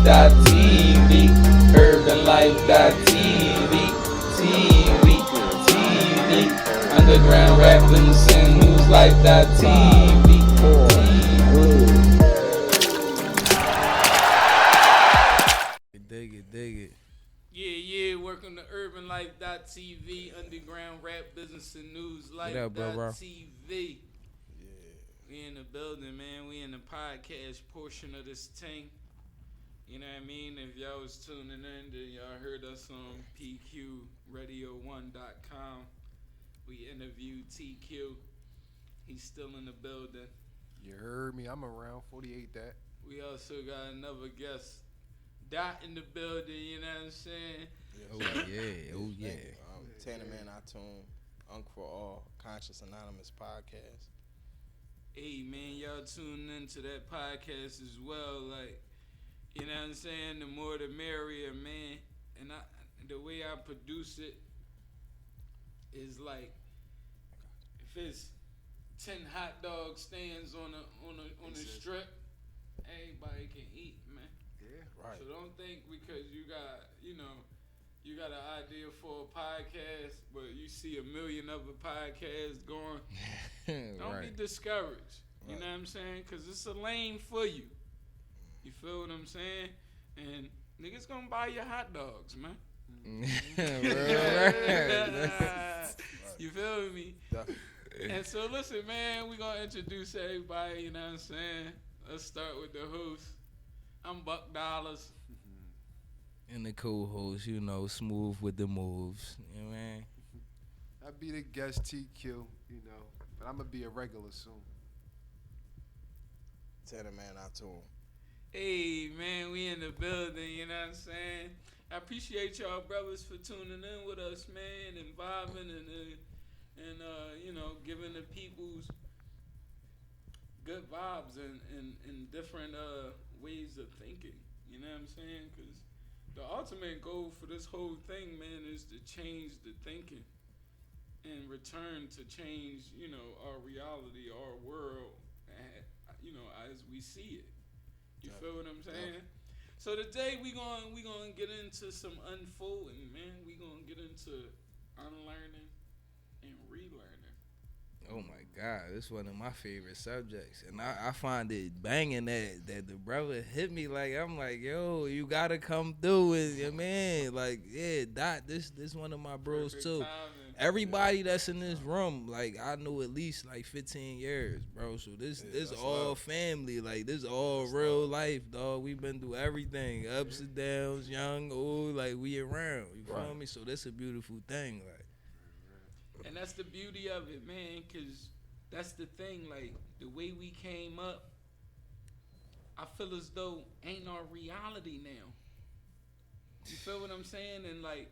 urbanlife.tv, urbanlife.tv, TV, underground rap listen newslife.tv. Dig it. Yeah, welcome to urbanlife.tv, underground rap business and news life.tv. We in the building, man. We in the podcast portion of this thing. You know what I mean? If y'all was tuning in, then y'all heard us on PQRadio1.com. We interviewed TQ. He's still in the building. You heard me. I'm around 48 that. We also got another guest, Dot, in the building. You know what I'm saying? Oh yeah. Tanner Man, iTunes, Uncle for All, Conscious Anonymous podcast. Hey man, y'all tune into that podcast as well. Like, you know what I'm saying? The more the merrier, man. And the way I produce it is like, if it's 10 hot dog stands on the strip, everybody can eat, man. Yeah, right. So don't think because you got an idea for a podcast, but you see a million other podcasts going. Don't be discouraged. You know what I'm saying? Because it's a lane for you. You feel what I'm saying? And niggas gonna buy your hot dogs, man. You feel me? And so listen, man, we gonna introduce everybody. You know what I'm saying? Let's start with the host. I'm Buck Dollars. And the co-host, smooth with the moves. You know what I mean? I be the guest TQ, but I'm gonna be a regular soon. Tanner Man, iTunes. Hey, man, we in the building, you know what I'm saying? I appreciate y'all brothers for tuning in with us, man, and vibing and giving the people's good vibes and different ways of thinking, you know what I'm saying? Because the ultimate goal for this whole thing, man, is to change the thinking and return to change, our reality, our world, as we see it. You feel what I'm saying? So today we gonna get into some unfolding, man. We gonna get into unlearning and relearning. Oh my God, this is one of my favorite subjects, and I find it banging that the brother hit me like I'm like, yo, you gotta come through with your man, like Dot. This one of my bros Perfect too. timing. Everybody that's in this room, like I know at least like 15 years, bro. So this all family, like this all real life, dog. We've been through everything, ups and downs, young, old, like we around. You feel me? So that's a beautiful thing, like. And that's the beauty of it, man, because that's the thing, like, the way we came up, I feel as though ain't our reality now. You feel what I'm saying? And, like,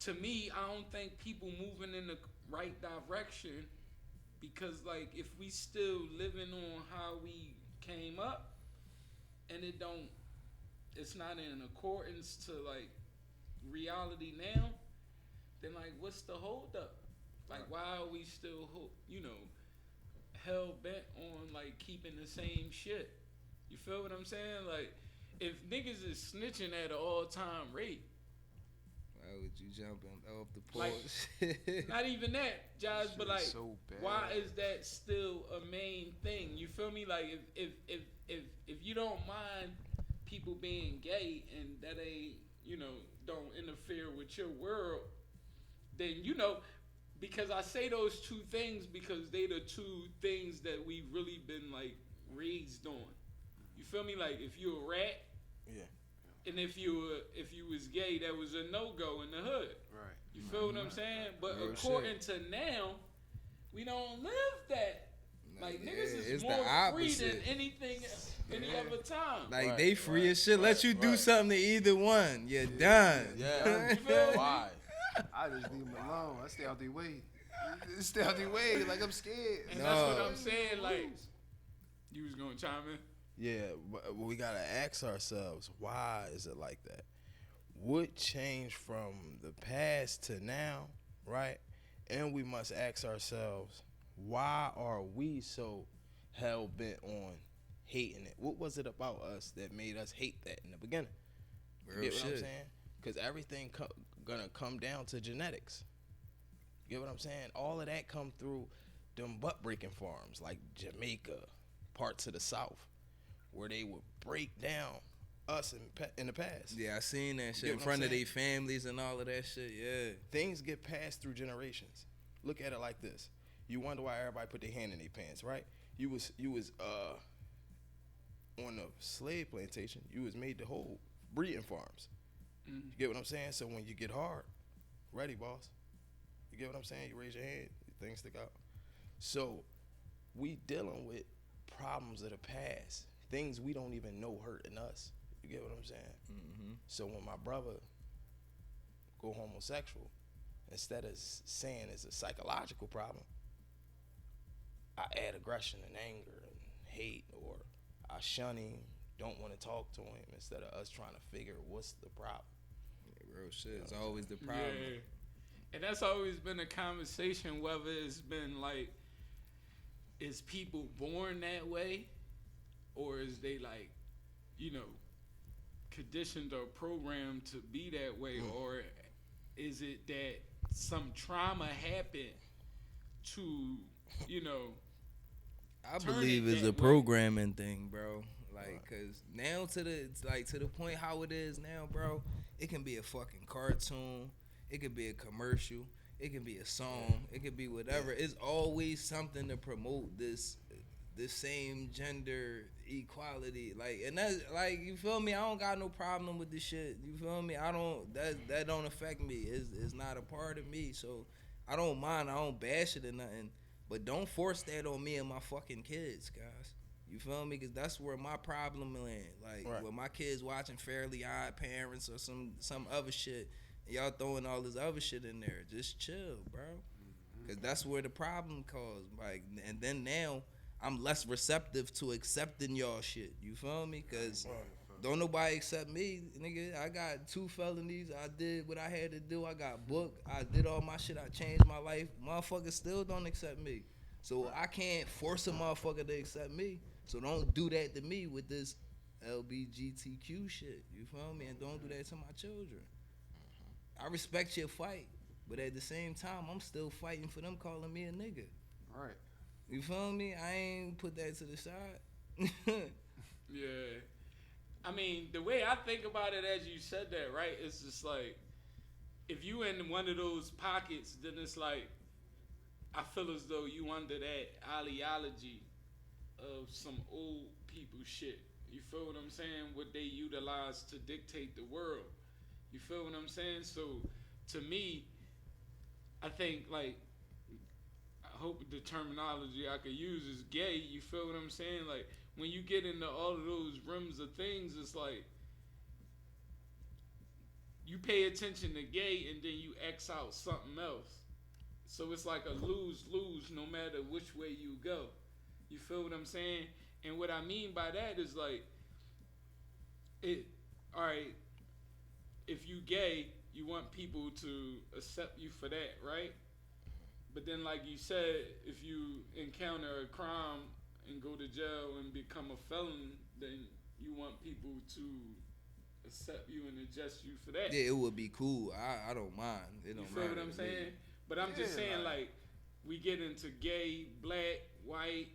to me, I don't think people moving in the right direction because, like, if we still living on how we came up and it's not in accordance to, like, reality now, then, like, what's the holdup? Like, why are we still, hell bent on, like, keeping the same shit? You feel what I'm saying? Like, if niggas is snitching at an all-time rate. Why would you jumping off the porch? Like, not even that, Josh, but, like, so why is that still a main thing? You feel me? Like, if you don't mind people being gay and that ain't, don't interfere with your world, then, because I say those two things because they the two things that we've really been like raised on. You feel me? Like if you a rat, and if you was gay, that was a no-go in the hood. Right. You feel what I'm saying? But real according to now, we don't live that. Like niggas is it's more the free than opposite. anything any other time. Like they free as shit. Let you do something to either one. You're done. Yeah. You feel me? Why? I just leave them alone. I stay out their way. Stay out their way, like I'm scared. And that's what I'm saying. Like you was gonna chime in. Yeah, but we gotta ask ourselves, why is it like that? What changed from the past to now, right? And we must ask ourselves, why are we so hell bent on hating it? What was it about us that made us hate that in the beginning? Real Get what I'm shit. saying? Because everything gonna come down to genetics. You get what I'm saying? All of that come through them butt breaking farms like Jamaica, parts of the South, where they would break down us in the past. Yeah, I seen that shit Get in what I'm front of saying? their families and all of that shit. Yeah. Things get passed through generations. Look at it like this. You wonder why everybody put their hand in their pants, right? You was on the slave plantation. You was made to hold breeding farms. You get what I'm saying? So when you get hard, ready, boss. You get what I'm saying? You raise your hand, things stick out. So we dealing with problems of the past, things we don't even know hurting us. You get what I'm saying? Mm-hmm. So when my brother go homosexual, instead of saying it's a psychological problem, I add aggression and anger and hate, or I shun him, don't want to talk to him, instead of us trying to figure what's the problem. Yeah, real shit. It's always the problem. Yeah. And that's always been a conversation, whether it's been like, is people born that way, or is they like, you know, conditioned or programmed to be that way, or is it that some trauma happened to, you know, I turn believe it it's that a way? programming thing, bro. Like, cause now to the point how it is now, bro. It can be a fucking cartoon. It could be a commercial. It can be a song. It could be whatever. It's always something to promote this same gender equality. Like, and that's like, you feel me? I don't got no problem with this shit. You feel me? I don't. That don't affect me. It's not a part of me. So I don't mind. I don't bash it or nothing. But don't force that on me and my fucking kids, guys. You feel me? Because that's where my problem land. Like, Right. when my kids watching Fairly Odd Parents or some other shit, and y'all throwing all this other shit in there, just chill, bro. Because that's where the problem caused. Like, and then now I'm less receptive to accepting y'all shit. You feel me? Because don't nobody accept me, nigga. I got 2 felonies. I did what I had to do. I got booked. I did all my shit. I changed my life. Motherfuckers still don't accept me. So I can't force a motherfucker to accept me. So don't do that to me with this LBGTQ shit. You feel me? And don't do that to my children. I respect your fight, but at the same time, I'm still fighting for them calling me a nigga. Right. You feel me? I ain't put that to the side. Yeah. I mean, the way I think about it as you said that, right, it's just like, if you in one of those pockets, then it's like, I feel as though you under that ideology of some old people shit. You feel what I'm saying? What they utilize to dictate the world. You feel what I'm saying? So, to me, I think, like, I hope the terminology I could use is gay. You feel what I'm saying? Like, when you get into all of those rims of things, it's like, you pay attention to gay and then you X out something else. So it's like a lose-lose no matter which way you go. You feel what I'm saying? And what I mean by that is like, alright, if you gay, you want people to accept you for that, right? But then like you said, if you encounter a crime and go to jail and become a felon, then you want people to accept you and adjust you for that. Yeah, it would be cool. I don't mind. It don't You feel matter what I'm to me. saying? But I'm just Yeah, saying, like- like, we get into gay, black, white,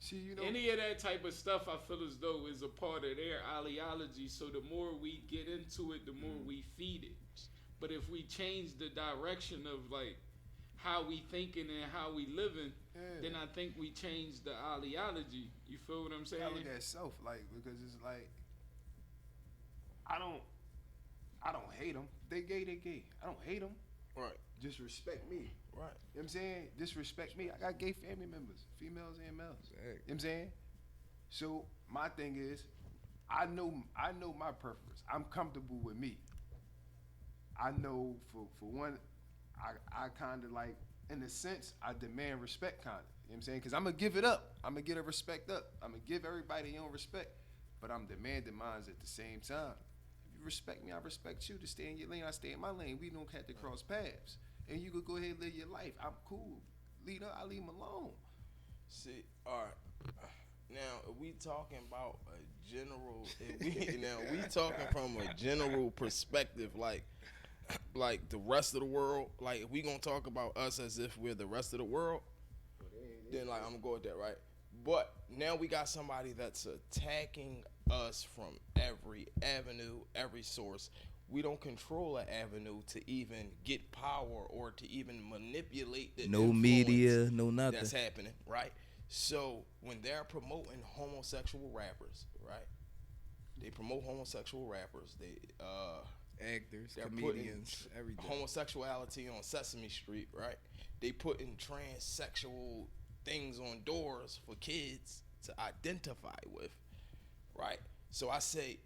See, you know, any of that type of stuff, I feel as though is a part of their ideology. So the more we get into it, the more we feed it. But if we change the direction of like how we thinking and how we living, then I think we change the ideology. You feel what I'm saying? I look at self like, because it's like, I don't hate them. They gay, they gay. I don't hate them. Right. Just respect me. Right. You know what I'm saying? Disrespect me. I got gay family members, females and males. You know what I'm saying? So my thing is, I know my preference. I'm comfortable with me. I know for one, I kind of like, in a sense, I demand respect kind of. You know what I'm saying? Because I'm going to give it up. I'm going to get a respect up. I'm going to give everybody their own respect. But I'm demanding mine at the same time. If you respect me, I respect you. To stay in your lane, I stay in my lane. We don't have to cross paths. And you could go ahead and live your life. I'm cool. I leave him alone. See, all right. Now, if we talking about a general, we talking from a general perspective, like the rest of the world. Like, if we gonna talk about us as if we're the rest of the world, then like I'm gonna go with that, right? But now we got somebody that's attacking us from every avenue, every source. We don't control an avenue to even get power or to even manipulate the No influence media, no nothing. that's happening, right? So when they're promoting homosexual rappers, right? They promote homosexual rappers. They Actors, they're comedians, putting everything. homosexuality on Sesame Street, right? They putting transsexual things on doors for kids to identify with, right? So I say,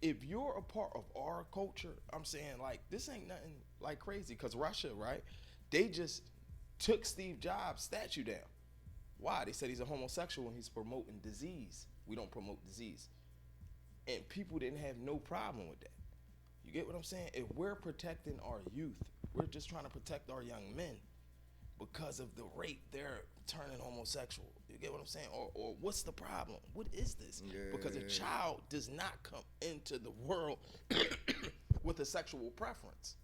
if you're a part of our culture, I'm saying like this ain't nothing like crazy, because Russia, right? They just took Steve Jobs' statue down. Why? They said he's a homosexual and he's promoting disease. We don't promote disease. And people didn't have no problem with that. You get what I'm saying? If we're protecting our youth, we're just trying to protect our young men. Because of the rape, they're turning homosexual. You get what I'm saying? Or what's the problem? What is this? Yeah. Because a child does not come into the world with a sexual preference.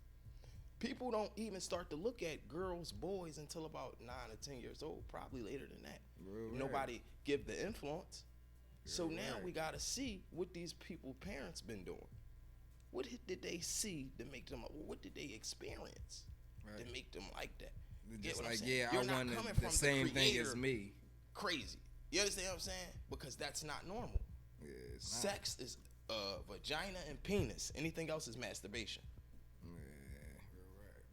People don't even start to look at girls, boys until about 9 or 10 years old, probably later than that. Real Nobody right. give the influence. So Real now right. we got to see what these people parents been doing. What did they see to make them, what did they experience Right. to make them like that? Just Get what I'm like, saying? yeah, You're I not wanted coming the from same thing creator as me. Crazy. You understand what I'm saying? Because that's not normal. Yeah, it's not. Sex is vagina and penis. Anything else is masturbation. Yeah, real right.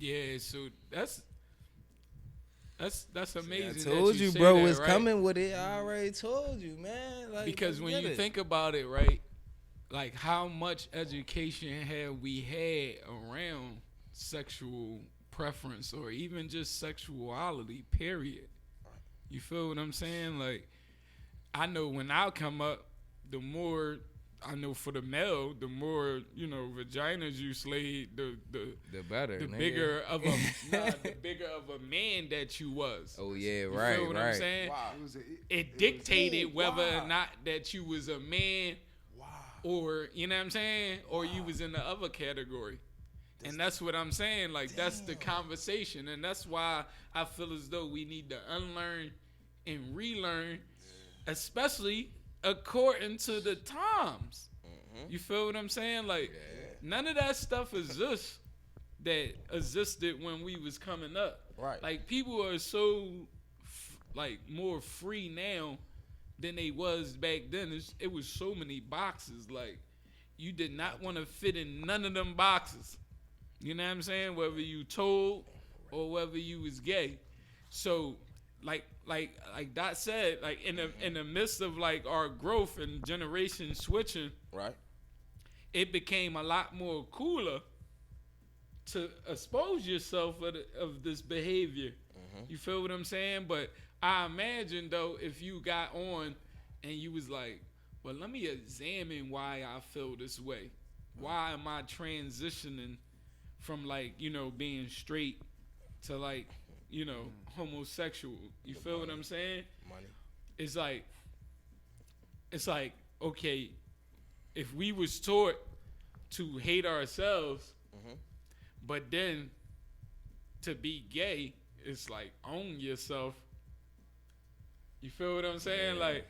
Yeah, so that's amazing. I told that you, say bro, that, it's right? coming with it. I already told you, man. Like, Because let's when get you it. think about it, right, like how much education have we had around sexual preference or even just sexuality, period. You feel what I'm saying? Like, I know when I come up, the more I know for the male, the more, vaginas you slayed, the better, the nigga. bigger of the bigger of a man that you was. Oh yeah, You right, feel what right. I'm saying? Wow. It dictated whether wow. or not that you was a man Wow. or, you know what I'm saying, or you was in the other category. And that's what I'm saying. Like, that's the conversation. And that's why I feel as though we need to unlearn and relearn, especially according to the times. You feel what I'm saying? Like, none of that stuff exists that existed when we was coming up. Right. Like, people are so, more free now than they was back then. It was so many boxes. Like, you did not want to fit in none of them boxes. You know what I'm saying? Whether you told or whether you was gay. So, like Dot said, like in the midst of like our growth and generation switching, Right. it became a lot more cooler to expose yourself of this behavior. You feel what I'm saying? But I imagine though, if you got on and you was like, well, let me examine why I feel this way. Why am I transitioning from like, being straight to like, homosexual? You feel what I'm saying? Money. It's like, okay, if we was taught to hate ourselves, but then to be gay, it's like own yourself. You feel what I'm saying? Yeah. Like,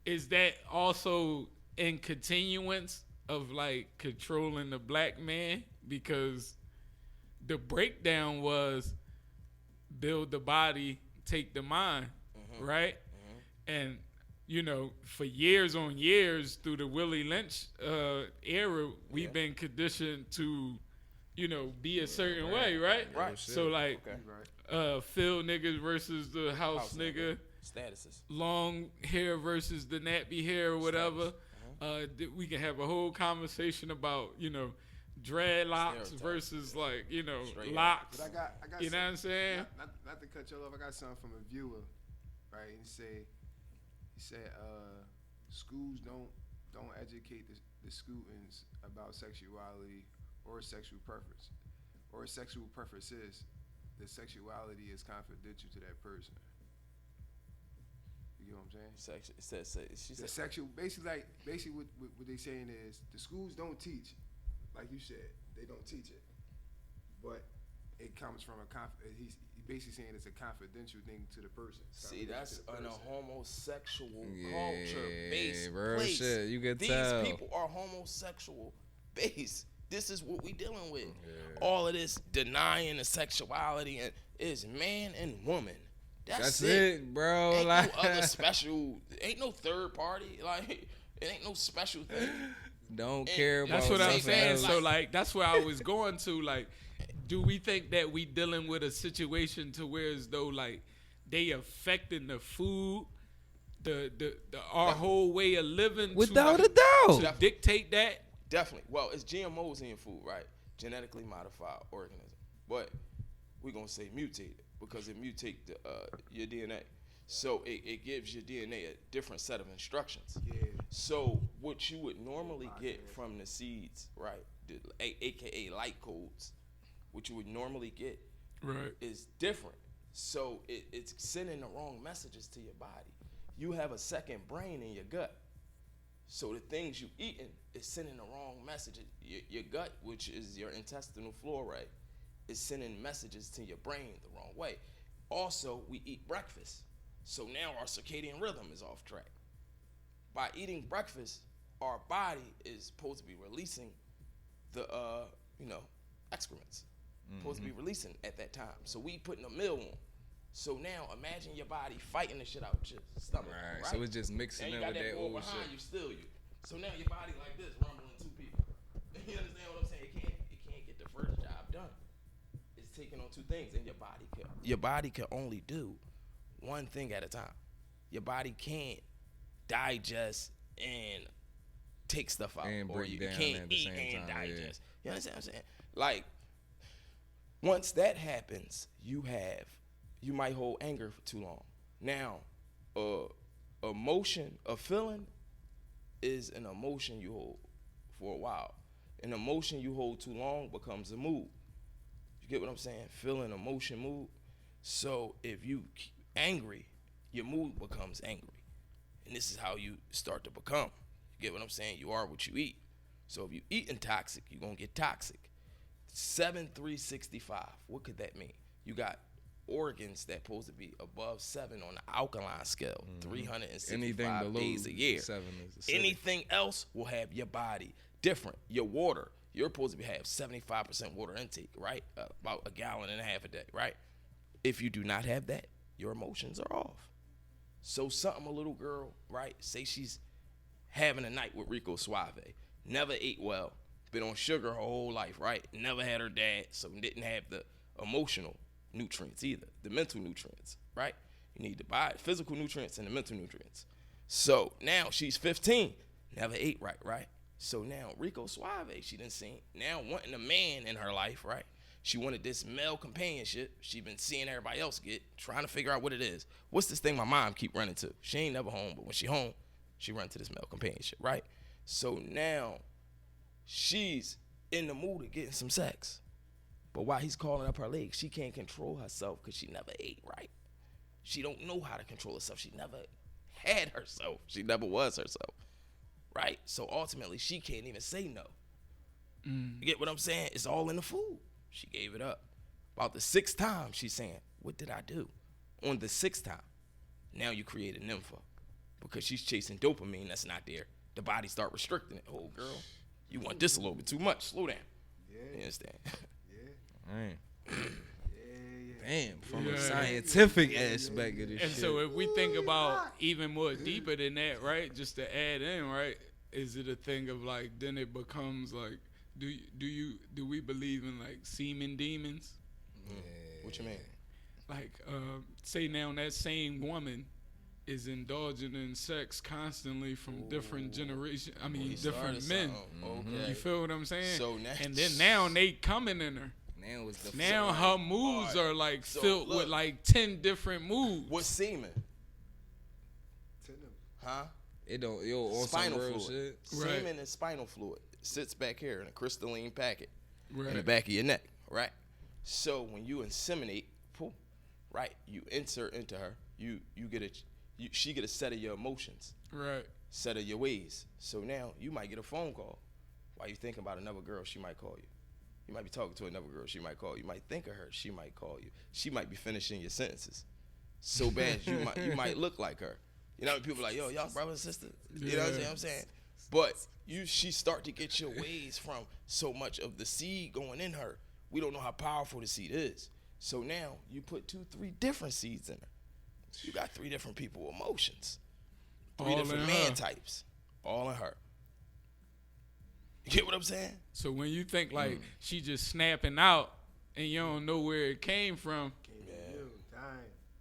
is that also in continuance of like controlling the black man? Because the breakdown was build the body, take the mind, right? And for years on years through the Willie Lynch era, we've been conditioned to, be a certain way, right? Right. So like, Phil niggas versus the house nigga. Statuses. Long hair versus the nappy hair or whatever. We can have a whole conversation about, dreadlocks Stereotypes. versus like, Straight locks. But I got You know what I'm saying? Not to cut you off. I got something from a viewer, right? He said, schools don't educate the students about sexuality or sexual preference, or sexual preferences. The sexuality is confidential to that person. saying? She The said sexual, basically what they saying is the schools don't teach, like you said, they don't teach it, but it comes from he's basically saying it's a confidential thing to the person. See, that's in a homosexual Yeah, culture-based real place. shit, you can These tell. people are homosexual-based. This is what we dealing with. All of this denying the sexuality and is man and woman. That's it, bro. Ain't Like, no other special. Ain't no third party. Like it ain't no special thing. don't care about. That's what I'm nothing saying. else. So like that's where I was going to. Like, do we think that we dealing with a situation to where as though like they affecting the food, the our whole way of living Without to, a doubt. to dictate that? Definitely. Well, it's GMOs in your food, right? Genetically modified organism. But we're going to say mutated because it mutates your DNA. So it gives your DNA a different set of instructions. Yeah. So what you would normally get from the seeds, right, AKA light codes, what you would normally get is different. So it's sending the wrong messages to your body. You have a second brain in your gut. So the things you eating is sending the wrong messages. Your gut, which is your intestinal flora, is sending messages to your brain the wrong way. Also, we eat breakfast. So now our circadian rhythm is off track. By eating breakfast, our body is supposed to be releasing the excrements. Supposed to be releasing at that time. So we putting a meal on. So now imagine your body fighting the shit out your stomach. Right. Right? So it's just mixing and in you got with that war old behind shit. you, still you. So now your body like this, rumbling two people. You understand what I'm saying? It can't get the first job done. It's taking on two things, and your body can only do one thing at a time. Your body can't digest and take stuff out, And or break you down can't at the eat same and time, yeah. digest. You understand what I'm saying? Like once that happens, you might hold anger for too long. Now, emotion, a feeling is an emotion you hold for a while. An emotion you hold too long becomes a mood. You get what I'm saying? Feeling, emotion, mood. So if you angry, your mood becomes angry. And this is how you start to become. You get what I'm saying? You are what you eat. So if you eating toxic, you're going to get toxic. 7-3-65. What could that mean? You got organs that supposed to be above 7 on the alkaline scale, 365 days a year. 7 is acidic. Anything else will have your body different. Your water, you're supposed to have 75% water intake, right? About a gallon and a half a day, right? If you do not have that, your emotions are off. So a little girl, right, say she's having a night with Rico Suave, never ate well, been on sugar her whole life, right? Never had her dad, so didn't have the emotional nutrients either, the mental nutrients, right? You need the physical nutrients and the mental nutrients. So now she's 15, never ate right? So now Rico Suave, she done seen, now wanting a man in her life, right? She wanted this male companionship. She been seeing everybody else get, trying to figure out what it is. What's this thing my mom keep running to? She ain't never home, but when she home, she run to this male companionship, right? So now she's in the mood of getting some sex. But while he's calling up her legs, she can't control herself because she never ate right. She don't know how to control herself. She never had herself. She never was herself, right? So ultimately, she can't even say no. You get what I'm saying? It's all in the food. She gave it up. About the 6th time, she's saying, what did I do? On the 6th time, now you create a nympho because she's chasing dopamine that's not there. The body start restricting it. Oh, girl, you want this a little bit too much. Slow down. Yeah. You understand? Man. Yeah. Damn, from Yeah. a scientific aspect of this And shit. so if we think about even more deeper than that, right? Just to add in, right? Is it a thing of like then it becomes like do we believe in like semen demons? What you mean? Like say now that same woman is indulging in sex constantly from different generations. I mean, different Started men. something. Okay. You feel what I'm saying? So now, And then now they coming in her. Now it's the Now her moods Alright, are like so filled look. with like 10 different moods. what's semen? Huh? It don't on some Spinal real fluid. shit. Right. Semen is spinal fluid. It sits back here in a crystalline packet in the Right. back of your neck, right? So when you inseminate, right, you insert into her, you get she get a set of your emotions, Right. set of your ways. So now you might get a phone call while you thinking about another girl. She might call you. You might be talking to another girl. She might call you. You might think of her. She might call you. She might be finishing your sentences so bad you might look like her. You know, people like, yo, y'all brother and sister. You know what I'm saying? But she start to get your ways from so much of the seed going in her. We don't know how powerful the seed is. So now you put 2-3 different seeds in her. You got 3 different people with emotions. 3 different man types. All in her. You get what I'm saying? So when you think like she just snapping out and you don't know where it came from.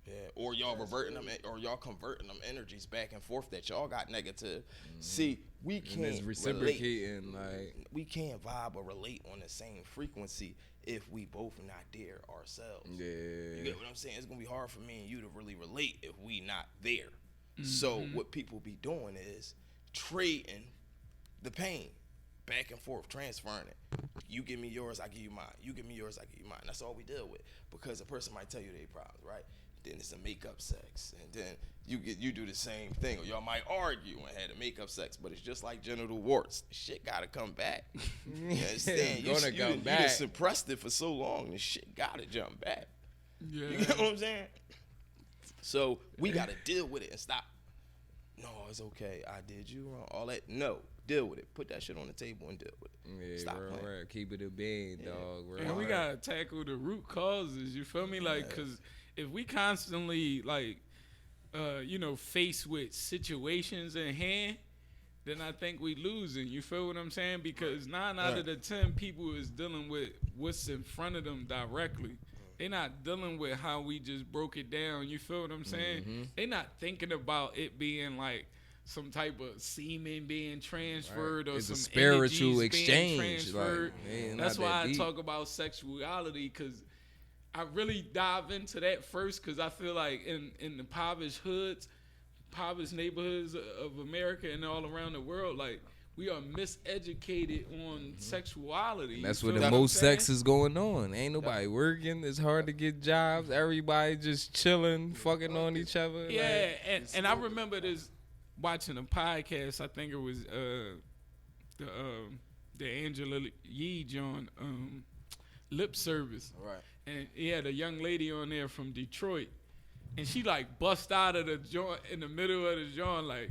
Yeah, or y'all reverting them, or y'all converting them energies back and forth that y'all got negative. See, we can't it's reciprocating, relate. We can't vibe or relate on the same frequency if we both not there ourselves. Yeah. You get what I'm saying? It's gonna be hard for me and you to really relate if we not there. So what people be doing is trading the pain back and forth, transferring it. You give me yours, I give you mine. You give me yours, I give you mine. That's all we deal with, because a person might tell you their problems, right? Then it's a makeup sex, and then you do the same thing, or y'all might argue and had a makeup sex, but it's just like genital warts. Shit gotta come back. You understand? You done suppressed it for so long, the shit gotta jump back. Yeah. You get what I'm saying? So we gotta deal with it and stop. No, it's okay. I did you wrong. All that. No, deal with it. Put that shit on the table and deal with it. Yeah, Stop real playing. right. Keep it a bean, dog. Real And we right. gotta tackle the root causes. You feel me? Like, cause if we constantly like, faced with situations in hand, then I think we losing. You feel what I'm saying? Because 9 out of the 10 people is dealing with what's in front of them directly. They not dealing with how we just broke it down. You feel what I'm saying? They not thinking about it being like some type of semen being transferred or It's some a spiritual energies exchange. being transferred. Like, man, That's not why that I deep. talk about sexuality, because I really dive into that first, because I feel like in the impoverished hoods, impoverished neighborhoods of America and all around the world, like, we are miseducated on sexuality. And that's You where feel the what I'm most saying? sex is going on. Ain't nobody working. It's hard to get jobs. Everybody just chilling, fucking on each other. Yeah, and I remember this watching a podcast. I think it was the Angela Yee John Lip Service. Right. And he had a young lady on there from Detroit, and she like bust out of the joint in the middle of the joint, like,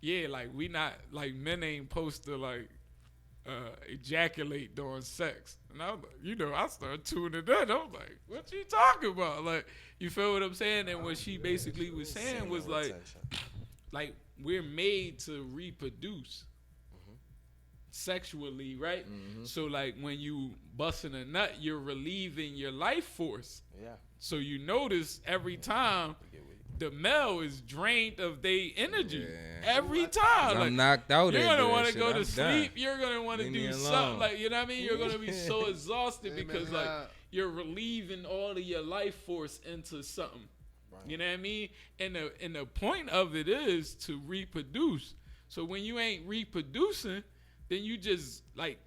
yeah, like we not, like, men ain't supposed to like ejaculate during sex. And I was like, I started tuning in. I was like, what you talking about? Like, you feel what I'm saying? And what she basically was saying was like we're made to reproduce sexually, right? So like when you busting a nut, you're relieving your life force. Yeah. So you notice every time the male is drained of their energy. Yeah. Every time. I'm knocked out. You're after gonna that want to shit. go to I'm sleep. done. You're gonna want to Leave me do alone. something, like, you know what I mean? You're gonna be so exhausted Amen because to like that. you're relieving all of your life force into something. You know what I mean? And the point of it is to reproduce. So when you ain't reproducing, then you just, like,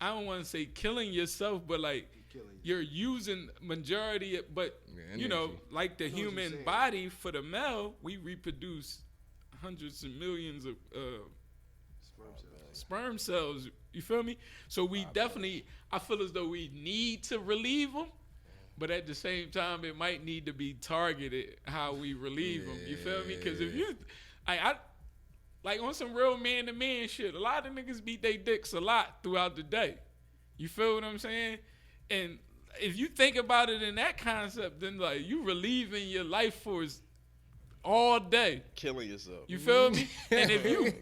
I don't want to say killing yourself, but like you're using majority, but energy. like the human body, for the male, we reproduce hundreds of millions of sperm cells. You feel me? So we definitely, I feel as though we need to relieve them, but at the same time, it might need to be targeted how we relieve them. You feel me? Because if you, I like on some real man-to-man shit, a lot of niggas beat their dicks a lot throughout the day. You feel what I'm saying? And if you think about it in that concept, then like you relieving your life force all day. Killing yourself. You feel me? And if you,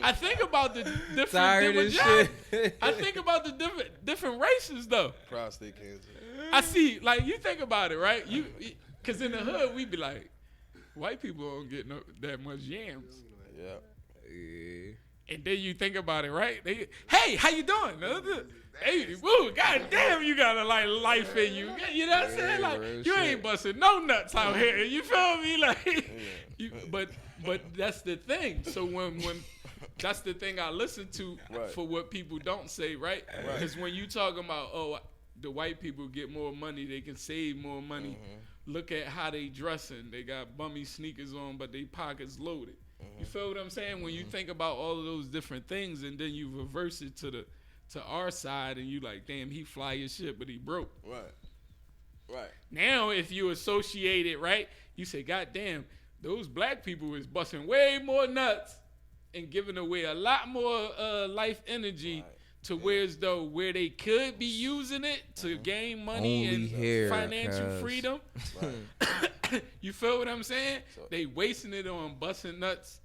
I think about the Tired different as shit. I think about the different races though. Prostate cancer. I see, like, you think about it, right? Because in the hood we be like, white people don't get that much yams. Yeah. And then you think about it, right? Hey, how you doing? Hey, woo, goddamn, you got a life in you. You know what I'm saying? Like, you ain't busting no nuts out here. You feel me? Like, but that's the thing. So when that's the thing I listen to for what people don't say, right? Because when you talking about, the white people get more money, they can save more money. look at how they dressing. They got bummy sneakers on, but they pockets loaded. You feel what I'm saying? When you think about all of those different things, and then you reverse it to our side, and you like, damn, he fly as shit, but he broke. Right. Now, if you associate it, right, you say, God damn, those black people is busting way more nuts and giving away a lot more life energy to where they could be using it to gain money Only and here, financial cuz. freedom. You feel what I'm saying? They wasting it on busting nuts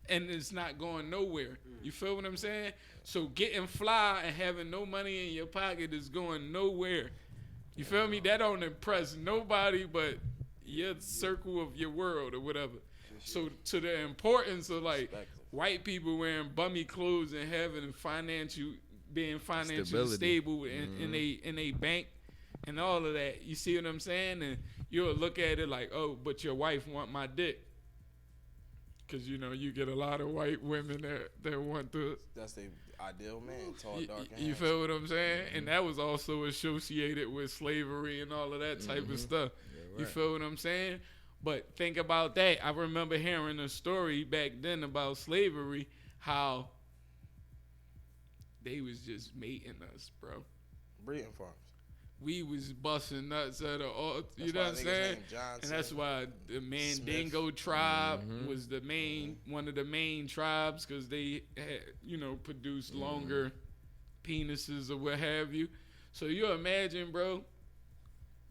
and it's not going nowhere. You feel what I'm saying? So getting fly and having no money in your pocket is going nowhere. You feel me? That don't impress nobody but your circle of your world or whatever. So to the importance of like white people wearing bummy clothes and having being financially Stability. stable in a bank and all of that. You see what I'm saying? And you'll look at it like, oh, but your wife want my dick. Because, you know, you get a lot of white women that want to. That's the ideal man, tall, dark, and You feel what I'm saying? And that was also associated with slavery and all of that type of stuff. You feel what I'm saying? But think about that. I remember hearing a story back then about slavery, how they was just mating us, bro. breeding farms. We was busting nuts at all. You That's know why what I'm niggas saying? named Johnson, And that's why the Mandingo tribe was the main, one of the main tribes, because they had, you know, produced longer penises or what have you. So you imagine, bro,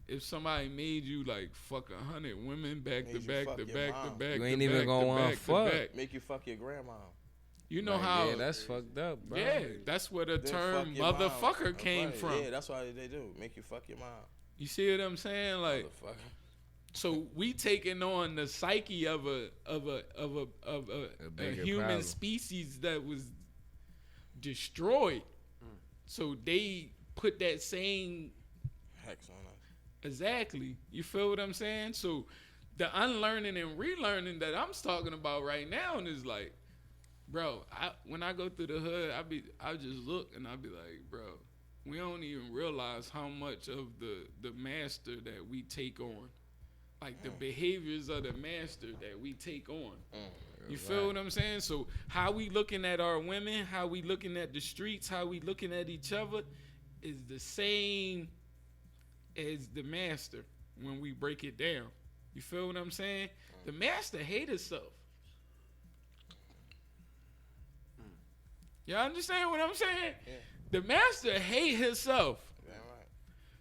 if somebody made you like fuck 100 women back to Made you back fuck to your back mom. to back. You ain't to even back gonna to wanna back to fuck. back. Make you fuck your grandma. You know Like, how? yeah, that's fucked up, bro. Yeah, that's where the Then term fuck your mom. motherfucker came Right, from. Yeah, that's why they do. Make you fuck your mom. You see what I'm saying? Like, Motherfucker. so we taking on the psyche of a bigger human problem. species that was destroyed. So they put that same Hex on us. exactly. You feel what I'm saying? So the unlearning and relearning that I'm talking about right now is like, bro, when I go through the hood, I just look and I be like, bro, we don't even realize how much of the master that we take on. Like the behaviors of the master that we take on. You feel what I'm saying? So how we looking at our women, how we looking at the streets, how we looking at each other is the same as the master when we break it down. You feel what I'm saying? The master hate himself. Y'all understand what I'm saying? Yeah. The master hate himself. Damn right.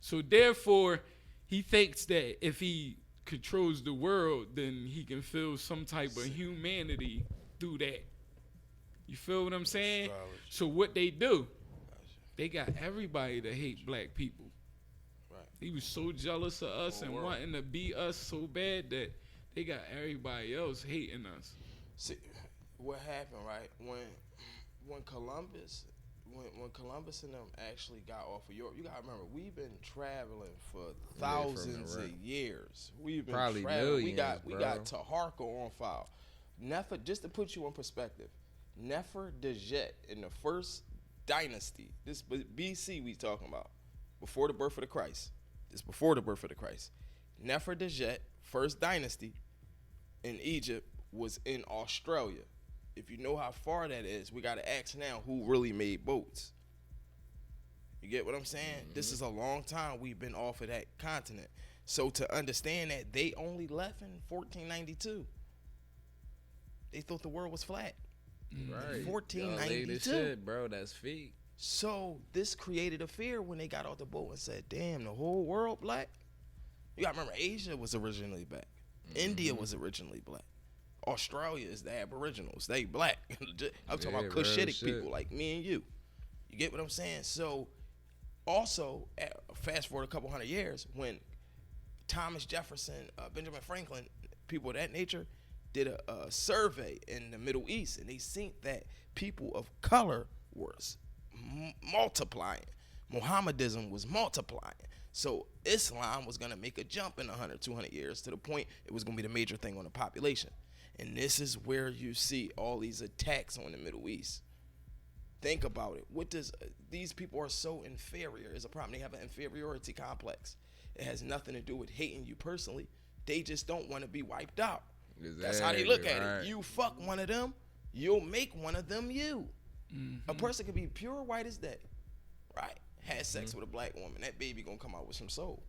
So therefore, he thinks that if he controls the world, then he can feel some type of humanity through that. You feel what I'm saying? Astrology. So what they do, they got everybody to hate black people. Right. He was so jealous of us Whole and world. wanting to be us so bad that they got everybody else hating us. See, what happened, right? When Columbus and them actually got off of Europe, you gotta remember, we've been traveling for thousands of years. We've been Probably traveling. millions, We bro. got Taharqa on file. Nefer, just to put you in perspective, Nefer Dejet in the first dynasty, this BC we talking about, before the birth of the Christ. This before the birth of the Christ. Nefer Dejet, first dynasty in Egypt, was in Australia. If you know how far that is, we got to ask now who really made boats. You get what I'm saying? This is a long time we've been off of that continent. So to understand that, they only left in 1492. They thought the world was flat. Right. 1492. Y'all shit, bro. That's fake. So this created a fear when they got off the boat and said, damn, the whole world black? You got to remember, Asia was originally black. India was originally black. Australia is the aboriginals. They black. I'm talking about real Cushitic shit. people like me and you. You get what I'm saying? So also, fast forward a couple hundred years, when Thomas Jefferson, Benjamin Franklin, people of that nature, did a survey in the Middle East, and they seen that people of color was multiplying. Mohammedism was multiplying. So Islam was going to make a jump in 100, 200 years to the point it was going to be the major thing on the population. And this is where you see all these attacks on the Middle East. Think about it. What does these people are so inferior is a problem. They have an inferiority complex. It has nothing to do with hating you personally. They just don't want to be wiped out. That's how they look at it. You fuck one of them, you'll make one of them you. A person could be pure white as day, right? Had sex with a black woman. That baby gonna come out with some soul.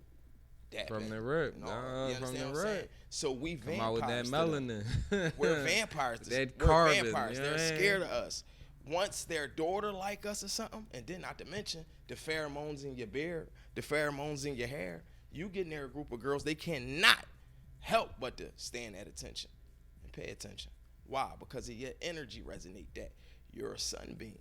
That From man. the rip. You From understand the what I'm saying? rip. So we Come out vampires. with that melanin. We're vampires. That We're carbon, vampires. you know They're what I mean? scared of us. Once their daughter like us or something, and then not to mention the pheromones in your beard, the pheromones in your hair, you get near a group of girls, they cannot help but to stand at attention and pay attention. Why? Because of your energy resonate that. You're a sunbeam.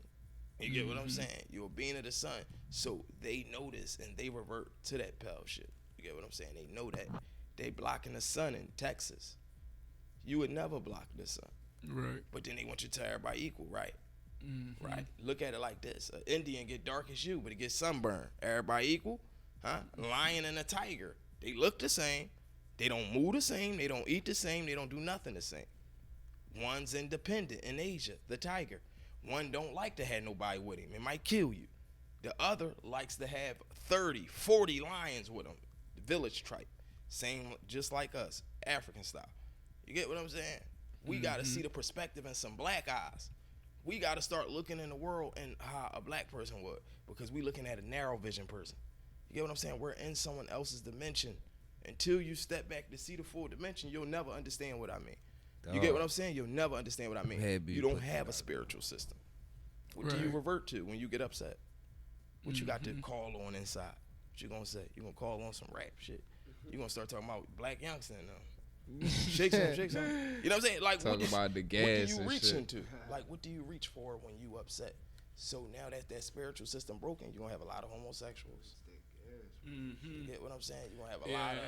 You get what I'm saying? You're a being of the sun. So they notice and they revert to that pale shit. You get what I'm saying? They know that. They blocking the sun in Texas. You would never block the sun. Right. But then they want you to tell everybody equal, right? Right. Look at it like this. An Indian get dark as you, but it gets sunburned. Everybody equal? Huh? Lion and a tiger. They look the same. They don't move the same. They don't eat the same. They don't do nothing the same. One's independent in Asia, the tiger. One don't like to have nobody with him. It might kill you. The other likes to have 30, 40 lions with him. The village tribe. Same, just like us, African style. You get what I'm saying? We got to see the perspective in some black eyes. We got to start looking in the world and how a black person would, because we looking at a narrow vision person. You get what I'm saying? We're in someone else's dimension. Until you step back to see the full dimension, you'll never understand what I mean. You get what I'm saying? You'll never understand what I mean. You don't have a spiritual system. What do you revert to when you get upset? What you got to call on inside? What you gonna say? You gonna call on some rap shit? You gonna start talking about Black Youngster and shake some. You know what I'm saying? Like Talk about the gas what do you and reach shit. into? Like what do you reach for when you upset? So now that spiritual system broken, you're gonna have a lot of homosexuals. You get what I'm saying? You're gonna have a lot of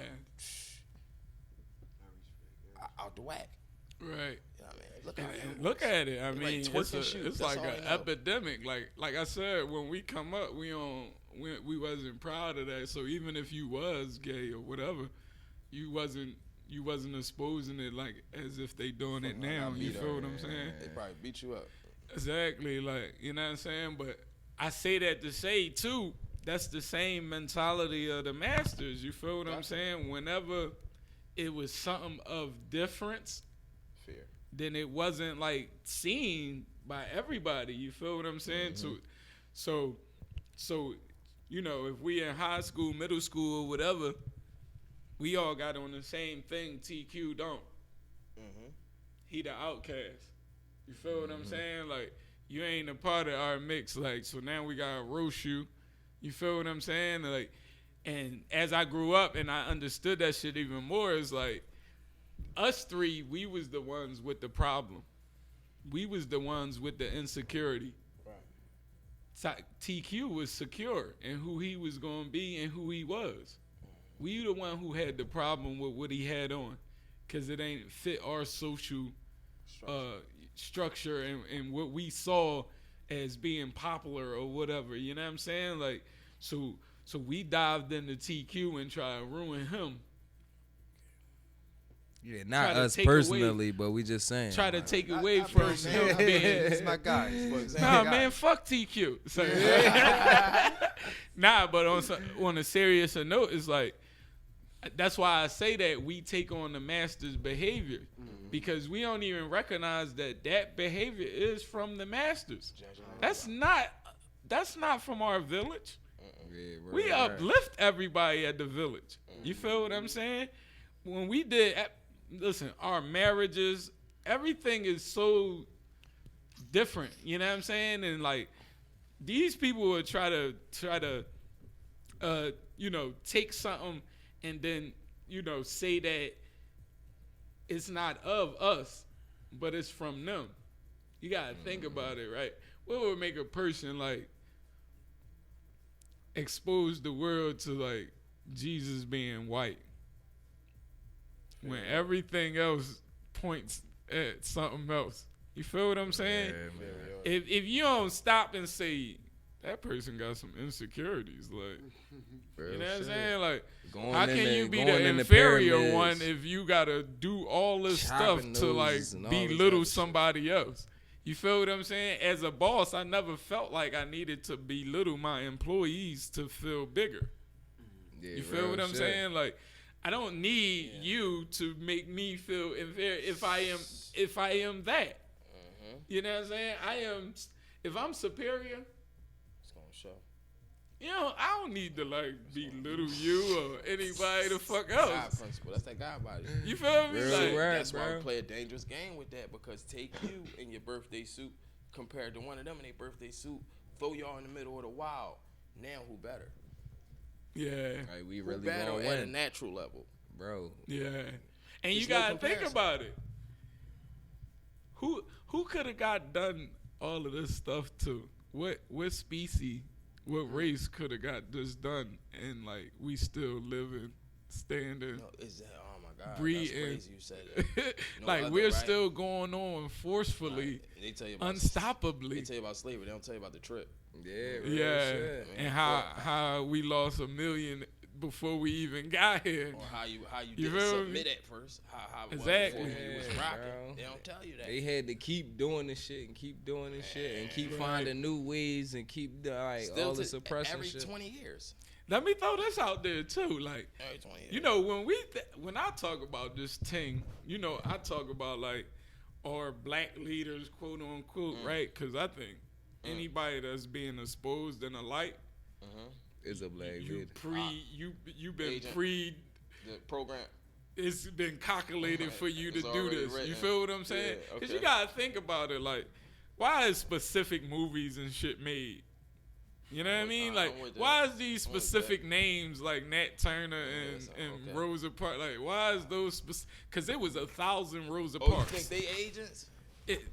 out the whack. Right. You know what I mean? Look at it. I They mean, like twerk and it's shoot. it's That's like all an they know. epidemic. Like I said, when we come up, we wasn't proud of that. So even if you was gay or whatever, you wasn't exposing it like as if they doing it now. You feel what I'm saying? They probably beat you up. Exactly. Like, you know what I'm saying? But I say that to say too, that's the same mentality of the masters. You feel what I'm saying? Whenever it was something of difference, Fear. then it wasn't like seen by everybody. You feel what I'm saying? So you know, if we in high school, middle school, or whatever, we all got on the same thing. TQ don't. He the outcast. You feel what I'm saying? Like, you ain't a part of our mix. Like, so now we gotta roast you. You feel what I'm saying? Like, and as I grew up and I understood that shit even more, it's like, us three, we was the ones with the problem. We was the ones with the insecurity. TQ was secure in who he was going to be and who he was. We the one who had the problem with what he had on, because it ain't fit our social structure and what we saw as being popular or whatever. You know what I'm saying? Like, so we dived into TQ and tried to ruin him. Yeah, not Try to us take personally, but we just saying. Try to take away from him being. It's my guy. Nah, man, fuck TQ. So, nah, but on a seriouser note, it's like, that's why I say that we take on the master's behavior, because we don't even recognize that behavior is from the masters. That's not from our village. Yeah, We uplift everybody at the village. You feel what I'm saying? When we did, listen, our marriages, everything is so different. You know what I'm saying? And like, these people would try to take something and then, say that it's not of us, but it's from them. You gotta think about it, right? What would make a person like expose the world to like Jesus being white when everything else points at something else? You feel what I'm saying? If you don't stop and say that person got some insecurities, like, you know what I'm saying? Like, how can you be the inferior one if you gotta do all this stuff to like belittle somebody else? You feel what I'm saying? As a boss, I never felt like I needed to belittle my employees to feel bigger. Yeah, You feel real what I'm shit. saying? Like, I don't need you to make me feel inferior if I am that. You know what I'm saying? If I'm superior, It's gonna show. you know, I don't need to like belittle you or anybody the fuck God else. principle. That's that God body. You feel me? Real Like, rap, That's why bro. we play a dangerous game with that, because take you in your birthday suit compared to one of them in their birthday suit, throw y'all in the middle of the wild. Now who better? yeah, Like we Who really better gonna at a win, natural level? bro. yeah. And you There's no gotta think comparison. about it. Who could have got done all of this stuff to? What species, what race could have got this done, and like we still living, standing, No, is that? Oh my God, breeding? that's crazy. You said that. No like other, we're right? still going on forcefully, Right. They tell you about They unstoppably. tell you about slavery. They don't tell you about the trip. Yeah, real Yeah, shit. and how we lost 1 million before we even got here. Or how you You didn't feel me? submit at first. How it was Exactly. before you was Yeah, rocking. bro. They don't tell you that. They had to keep doing this shit and keep doing this shit and keep Right. finding new ways and keep like Still all to this oppression every shit. 20 years. Let me throw this out there too. Like, Every 20 years. you know, when I talk about this thing, you know, I talk about like our black leaders, quote unquote, right? Because I think anybody that's being exposed in a light, It's a black you've Agent. been The program. it's been calculated for you to It's do already this. You written. feel what I'm saying? Yeah, Because okay. you gotta think about it. Like, why is specific movies and shit made? You know what I mean? Like, I'm with that. why is these I'm with specific names like Nat Turner and, Yes, and okay. Rosa Parks? Like, why is those? Because it was 1,000 Rosa Oh, you Parks. think they agents?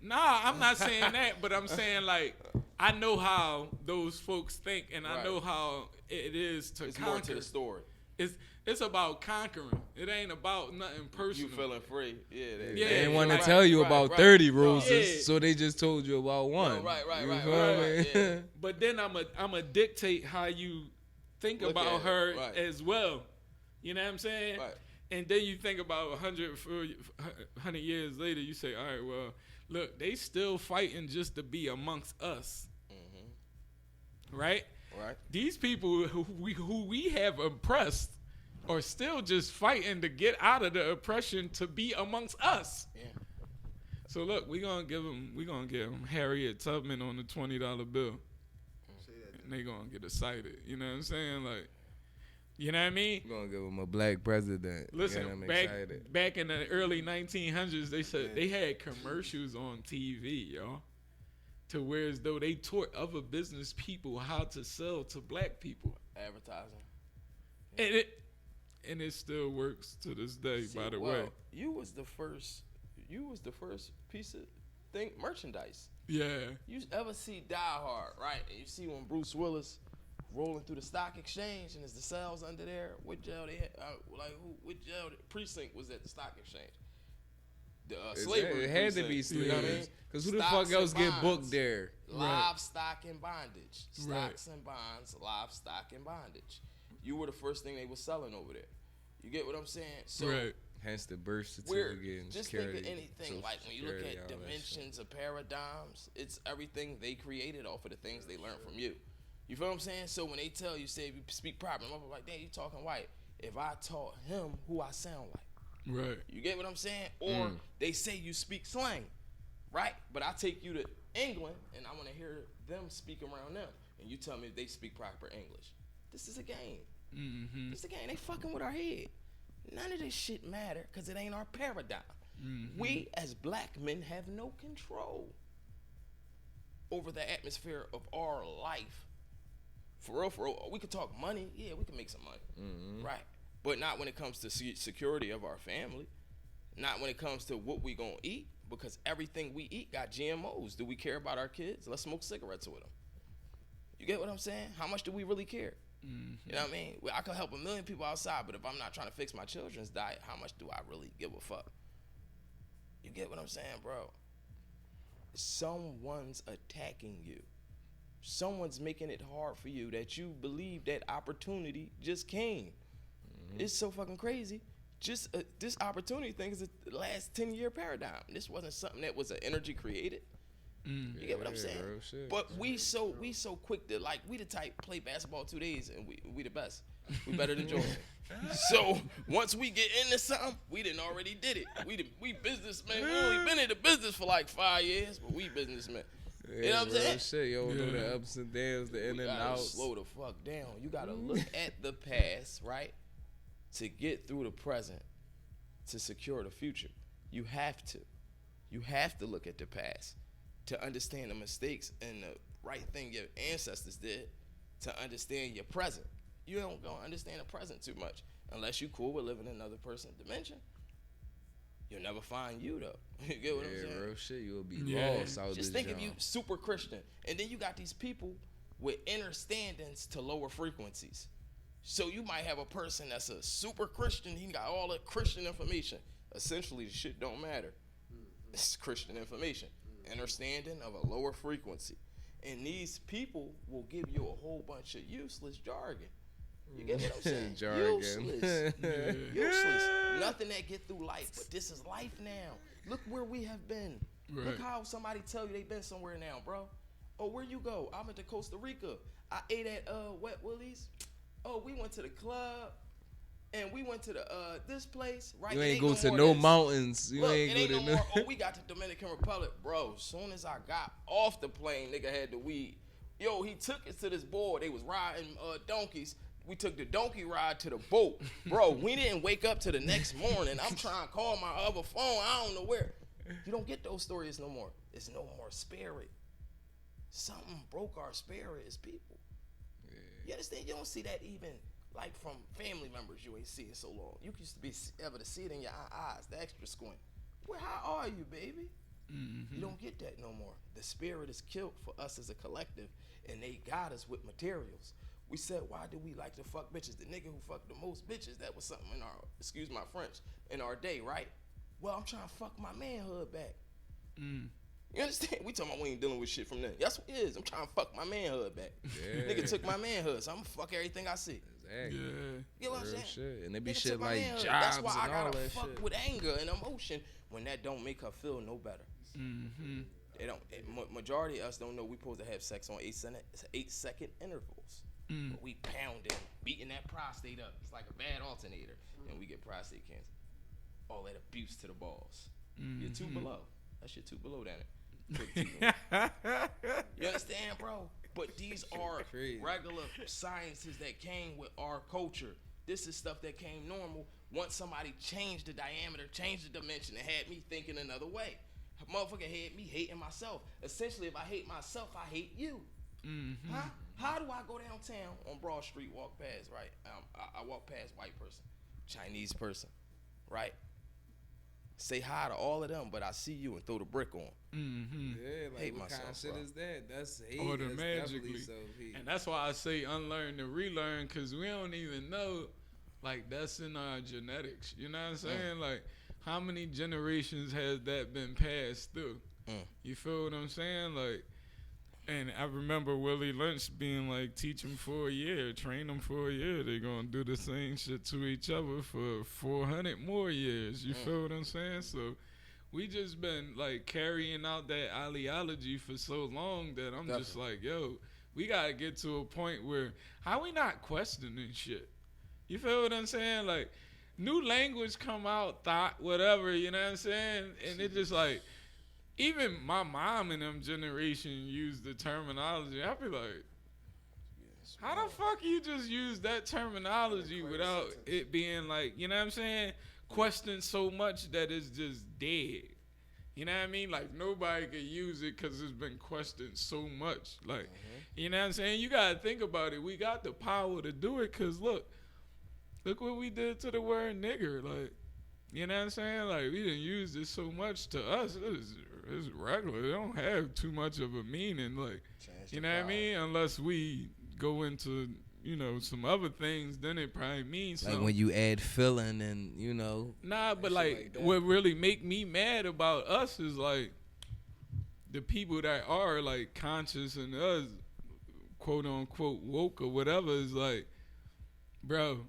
Nah, I'm not saying that, but I'm saying like I know how those folks think, and I Right. know how it is to It's more to conquer. the story. It's about conquering. It ain't about nothing You personal. feeling free. Yeah. Yeah, They didn't want to right, tell you about 30 roses, Yeah. so they just told you about one. right, You right, feel right, me? right, yeah. But then I'm a dictate how you think Look about at it, her right. as well. You know what I'm saying? Right. And then you think about 100 years later, you say, all right, well, look, they still fighting just to be amongst us. Right? Right. These people who we have oppressed are still just fighting to get out of the oppression to be amongst us. Yeah. So look, we gonna give them Harriet Tubman on the $20 bill, and they gonna get excited. You know what I'm saying? Like, You know what I mean? we're gonna give them a black president. Listen, get them back excited. back in the early 1900s, they said they had commercials on TV, y'all, to where as though they taught other business people how to sell to black people, Advertising. and it still works to this day. See, by the well, way, you was the first piece of merchandise. yeah, You ever see Die Hard, right? And you see when Bruce Willis rolling through the stock exchange and there's the cells under there. What jail they had? What jail precinct was at the stock exchange? The slavery. It had to be precinct, you know what I mean? Because who the Stocks fuck and else get bonds. booked there? Livestock and bondage. Right. Stocks and bonds, livestock and bondage. You were the first thing they were selling over there. You get what I'm saying? So right. Hence the birth we're certificate and just think security. of anything Social like when you look Security, at all that dimensions of paradigms, it's everything they created off of the things they learned from you. You feel what I'm saying? So when they tell you, say, you speak proper, I'm like, damn, you talking white. If I taught him who I sound like, Right. you get what I'm saying? Or they say you speak slang, right? But I take you to England and I want to hear them speak around them, and you tell me if they speak proper English. This is a game. Mm-hmm. This is a game. They fucking with our head. None of this shit matter because it ain't our paradigm. We as black men have no control over the atmosphere of our life. For real, we could talk money. Yeah, we can make some money, right? But not when it comes to security of our family. Not when it comes to what we gonna eat, because everything we eat got GMOs. Do we care about our kids? Let's smoke cigarettes with them. You get what I'm saying? How much do we really care? You know what I mean? Well, I could help 1 million people outside, but if I'm not trying to fix my children's diet, how much do I really give a fuck? You get what I'm saying, bro? Someone's attacking you. Someone's making it hard for you that you believe that opportunity just came. It's so fucking crazy. Just this opportunity thing is the last 10-year paradigm. This wasn't something that was an energy created. You get what I'm saying? Bro, But we so quick to like we the type play basketball 2 days and we the best. We better than Jordan. So once we get into something, we done already did it. We businessmen. We only been in the business for like 5 years, but we businessmen. You know what I'm saying? Shit, you don't know the ups and downs, the in and outs. Slow the fuck down. You gotta look at the past, right, to get through the present, to secure the future. You have to. You have to look at the past to understand the mistakes and the right thing your ancestors did to understand your present. You don't gonna understand the present too much unless you cool with living in another person's dimension. You'll never find you though. You get what I'm saying? Real shit, you'll be lost out Just think if you super Christian, and then you got these people with inner standings to lower frequencies. So you might have a person that's a super Christian, he got all the Christian information. Essentially, the shit don't matter. It's Christian information. Understanding of a lower frequency. And these people will give you a whole bunch of useless jargon. You get what I'm saying? Jargon. Useless. Useless. Nothing that get through life, but this is life now. Look where we have been. Right. Look how somebody tell you they been somewhere now, bro. Oh, where you go? I went to Costa Rica. I ate at Wet Willie's. Oh, we went to the club. And we went to the this place, right? You ain't go to no mountains. You ain't go to no. Oh, we got to Dominican Republic, bro. Soon as I got off the plane, nigga had the weed. Yo, he took us to this board. They was riding donkeys. We took the donkey ride to the boat, bro. We didn't wake up to the next morning. I'm trying to call my other phone. I don't know where. You don't get those stories no more. It's no more spirit. Something broke our spirit as people. Yeah. You understand? You don't see that even. Like from family members you ain't see it so long. You used to be able to see it in your eyes, the extra squint. Well, how are you, baby? Mm-hmm. You don't get that no more. The spirit is killed for us as a collective, and they got us with materials. We said, why do we like to fuck bitches? The nigga who fucked the most bitches, that was something in our, excuse my French, in our day, right? Well, I'm trying to fuck my manhood back. You understand? We talking about we ain't dealing with shit from then. That's what it is. I'm trying to fuck my manhood back. Yeah. Nigga took my manhood, so I'm gonna fuck everything I see. Exactly. Yeah. You know what I'm saying? Shit. And they be Nigga shit like jobs. That's why I and all gotta that fuck shit. with anger and emotion when that don't make her feel no better. Mm-hmm. They don't. Majority of us don't know we supposed to have sex on 8-second intervals. But we pounding, beating that prostate up. It's like a bad alternator, and we get prostate cancer. All that abuse to the balls. You're too below. That shit too below down there. You understand, bro? But these are regular sciences that came with our culture. This is stuff that came normal once somebody changed the diameter, changed the dimension, and had me thinking another way. A motherfucker had me hating myself. Essentially, if I hate myself, I hate you. Mm-hmm. Huh? How do I go downtown on Broad Street, walk past, right? I walk past white person, Chinese person, right? Say hi to all of them, but I see you and throw the brick on. Mm-hmm. Yeah, like hate what myself, kind of shit bro. is that? That's hate. Automatically. That's and that's why I say unlearn to relearn, because we don't even know, like, that's in our genetics. You know what I'm saying? Like, how many generations has that been passed through? You feel what I'm saying? Like, and I remember Willie Lynch being like, teach them for a year, train them for a year. They're going to do the same shit to each other for 400 more years. You feel what I'm saying? So we just been like carrying out that ideology for so long that I'm just like, yo, we got to get to a point where how we not questioning shit? You feel what I'm saying? Like, new language come out, thought, whatever, you know what I'm saying? And it just like, even my mom and them generation use the terminology. I be like, how the fuck you just use that terminology without it being like, you know what I'm saying? Questioned so much that it's just dead. You know what I mean? Like, nobody could use it because it's been questioned so much. Like, you know what I'm saying? You got to think about it. We got the power to do it because, look what we did to the word nigger. Like, you know what I'm saying? Like, we didn't use this so much to us. It's regular. It don't have too much of a meaning. Like, you know what I mean? Unless we go into, you know, some other things, then it probably means something. Like when you add feeling and, you know. Nah, but like what really make me mad about us is like the people that are like conscious and us, quote unquote, woke or whatever, is like, bro,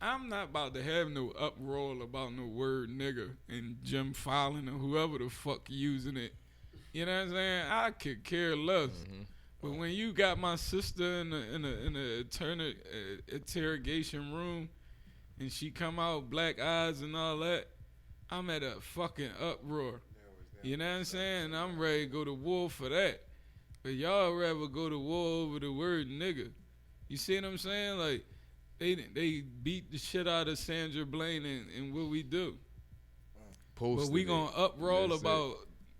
I'm not about to have no uproar about no word nigga and Jim Fallon or whoever the fuck using it You know what I'm saying? I could care less. But when you got my sister in the interrogation room and she come out black eyes and all that, I'm at a fucking uproar. You know what I'm saying? I'm ready to go to war for that. But y'all rather go to war over the word nigga. You see what I'm saying? Like, they beat the shit out of Sandra Bland and what we do. But we gonna uproar about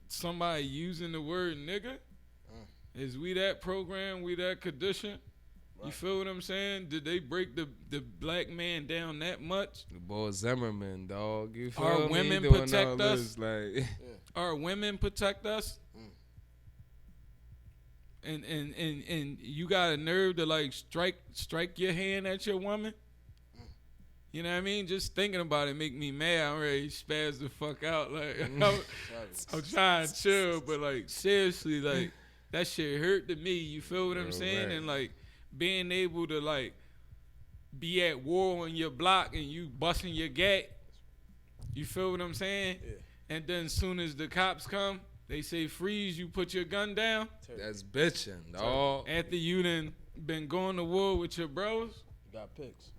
somebody using the word nigga? Is we that program, we that condition? Right. You feel what I'm saying? Did they break the black man down that much? The boy Zimmerman, dog. You feel Our me? women Doing protect all us? this, like, Our women protect us? And you got a nerve to like strike your hand at your woman? You know what I mean? Just thinking about it make me mad. I'm ready to spaz the fuck out. Like I'm trying to chill, but like seriously, like that shit hurt to me. You feel what I'm saying? Right. And like being able to like be at war on your block and you busting your gat. You feel what I'm saying? Yeah. And then as soon as the cops come, they say freeze, you put your gun down. That's bitching, dog. After you done been going to war with your bros. You got pics.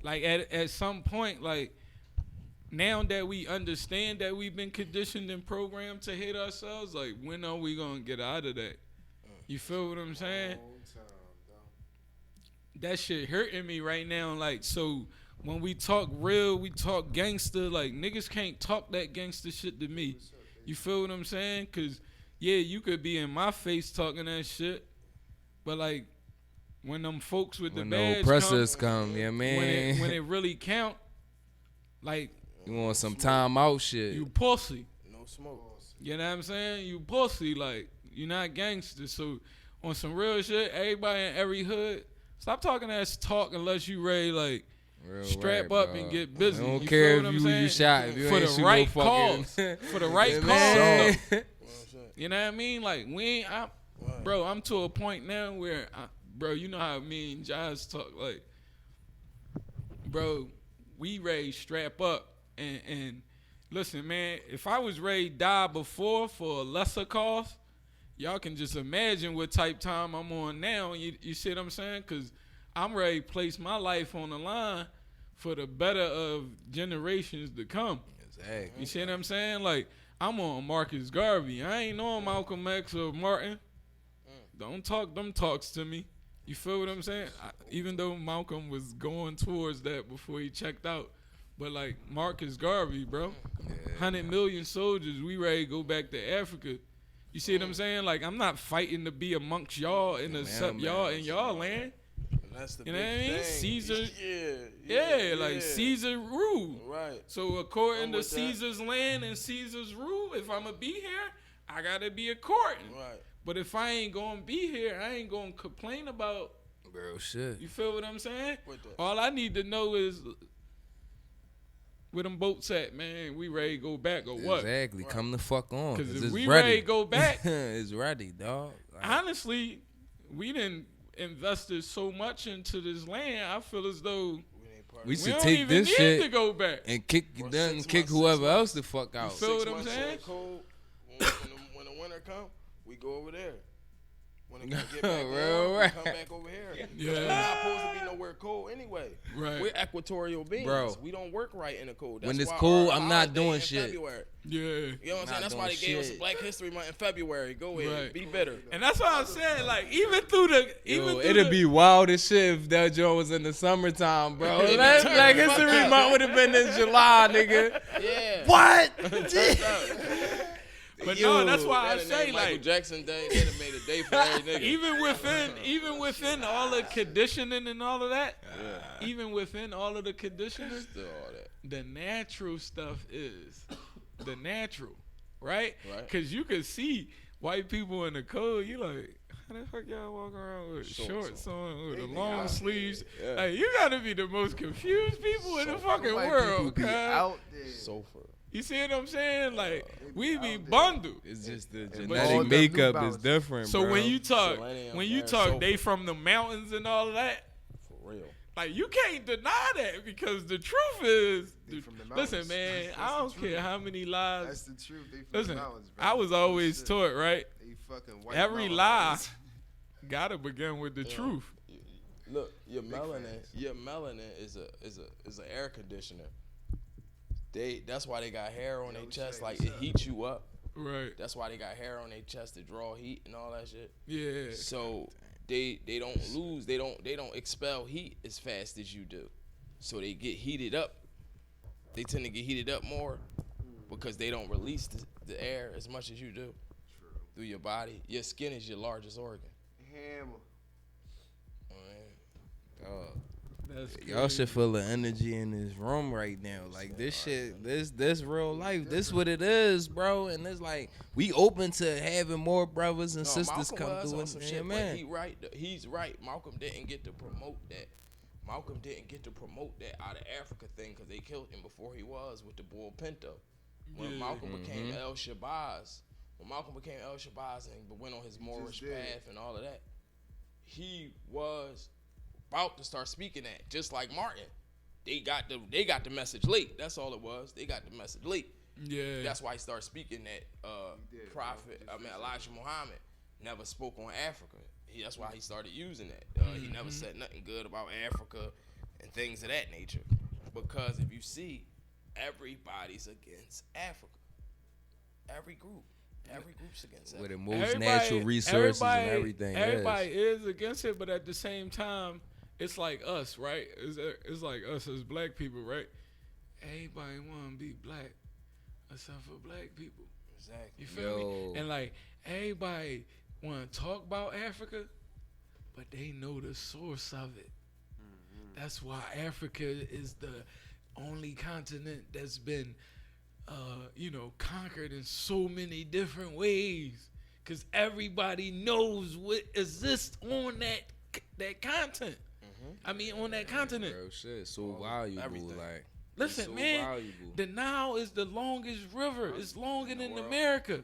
Like at some point, like now that we understand that we've been conditioned and programmed to hate ourselves, like when are we gonna get out of that? You feel what I'm saying? That shit hurting me right now. Like, so when we talk real, we talk gangster, like niggas can't talk that gangster shit to me. You feel what I'm saying? Cause yeah, you could be in my face talking that shit, but like when them folks with the badge the oppressors come, yeah, man. When it really count, like you want some time out shit. You pussy. No smoke. You know what I'm saying? You pussy, like you not gangster. So on some real shit, everybody in every hood, stop talking that talk unless you ready like real strap right, up bro. And get busy. I don't you care if you shot. If you for ain't the right no cause. For the right cause. You know what I mean? Like we ain't, bro. I'm to a point now where, bro, you know how me and Josh talk. Like, bro, we ready strap up and listen, man. If I was ready to die before for a lesser cause, y'all can just imagine what type time I'm on now. You see what I'm saying? Cause I'm ready to place my life on the line for the better of generations to come. Exactly. You see what I'm saying? Like, I'm on Marcus Garvey. I ain't on Malcolm X or Martin. Don't talk them talks to me. You feel what I'm saying? Even though Malcolm was going towards that before he checked out. But, like, Marcus Garvey, bro. 100 million soldiers. We ready to go back to Africa. You see what I'm saying? Like, I'm not fighting to be amongst y'all and accept y'all in y'all land. That's the you know big what I mean? thing. Caesar, like Caesar ruled. Right. So according to Caesar's land and Caesar's rule, if I'ma be here, I gotta be according. Right. But if I ain't gonna be here, I ain't gonna complain about. Bro, shit. You feel what I'm saying? All I need to know is where them boats at, man. We ready to go back or what? Exactly. Right. Come the fuck on. Because if we ready to go back, it's ready, dog. Like, honestly, we didn't invested so much into this land. I feel as though we should don't take even this need shit to go back and kick whoever else the fuck out. You feel what I'm saying? Cold, when the winter come, we go over there. When it get back warm, we come back over here. Yeah. We're not supposed to be nowhere cold anyway. Right. We're equatorial beings. Bro. We don't work right in the cold. That's when it's cold, I'm not doing shit. February. Yeah. You know what I'm saying? That's why they gave us Black History Month in February. Go ahead. Right. Be better. And that's why I'm saying, like, even through the... it'd be wild as shit if that joint was in the summertime, bro. Black History Month would have been in July, nigga. Yeah. What? But no, that's why I say, Michael like, Jackson Day, they'd have made a day for every nigga. even within all the conditioning and all of that, even within all of the conditioning, still all that. The natural stuff is the natural, right? Because you can see white people in the cold. You like, how the fuck y'all walk around with shorts on, with the long sleeves? Yeah. Like, you gotta be the most confused people in the fucking world, cuz. Out there. Sofa. You see what I'm saying? Like, we be bundled. It's just the genetic makeup is different, so bro. when you talk, they from the mountains and all of that. For real. Like, you can't deny that because the truth is, from the listen, mountains. man, That's I the don't truth. care how many lies. That's the truth. They from Listen, the mountains, bro. I was always Shit. taught, right? They fucking white Every mountain lie lions. gotta begin with the truth. Look, your Big melanin, facts. your melanin is an air conditioner. That's why they got hair on their chest, like it heats you up. Right. That's why they got hair on their chest to draw heat and all that shit. Yeah. So they don't lose, they don't expel heat as fast as you do. So they get heated up. They tend to get heated up more because they don't release the air as much as you do through your body. Your skin is your largest organ. Hammer. That's Y'all should feel the energy in this room right now. Like this shit, this real life. This what it is, bro. And it's like we open to having more brothers and sisters Malcolm come was through. on some And, shit, man, but he's right. Malcolm didn't get to promote that. Malcolm didn't get to promote that out of Africa thing because they killed him before he was with the bull Pinto. When Malcolm became El Shabazz, and went on his Moorish path and all of that, he was about to start speaking that, just like Martin. They got the message late. That's all it was. They got the message late. Yeah. That's why he started speaking that prophet. Elijah Muhammad never spoke on Africa. That's why he started using that. He never said nothing good about Africa and things of that nature. Because if you see, everybody's against Africa. Every group's against Africa. with the most natural resources and everything. Everybody is against it, but at the same time, it's like us, right? It's like us as black people, right? Everybody want to be black, except for black people. Exactly. You feel me? And like everybody want to talk about Africa, but they know the source of it. That's why Africa is the only continent that's been, conquered in so many different ways. Cause everybody knows what exists on that content. I mean, on that continent. Bro, shit, so valuable. everything. Like, Listen, so man, valuable. the Nile is the longest river. It's longer than America.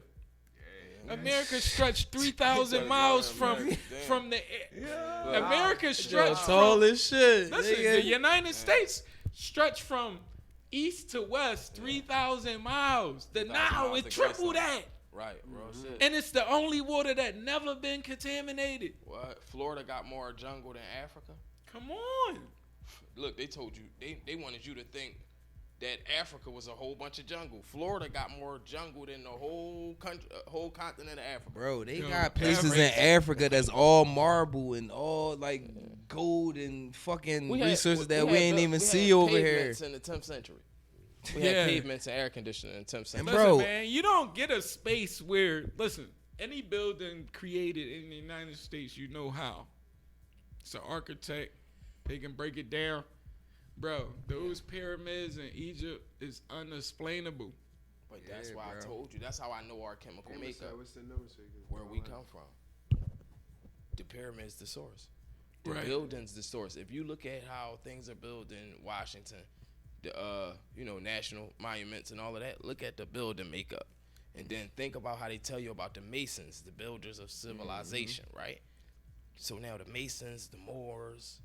America stretched 3,000 miles from the. America stretched tall from. as shit. Listen, nigga. the United States stretched from east to west 3,000 miles. The 3,000 Nile miles is to triple Graceland. that. Right, bro. Shit. And it's the only water that never been contaminated. What? Florida got more jungle than Africa? Come on. Look, they told you, they wanted you to think that Africa was a whole bunch of jungle. Florida got more jungle than the whole country, whole continent of Africa. Bro, they Yo, got places in Africa that's all marble and all like gold and fucking resources that we ain't even see over here. Pavements in the 10th century. We had pavements and air conditioning in the 10th century. Listen, Bro. man, you don't get a space where, listen, any building created in the United States, you know how. It's an architect. They can break it down. Bro, those pyramids in Egypt is unexplainable. But that's why bro. I told you. That's how I know our chemical makeup. What's the number? So you can Where follow we that. come from. The pyramid's the source. The Right. building's the source. If you look at how things are built in Washington, the national monuments and all of that, look at the building makeup. And then think about how they tell you about the Masons, the builders of civilization, right? So now the Masons, the Moors,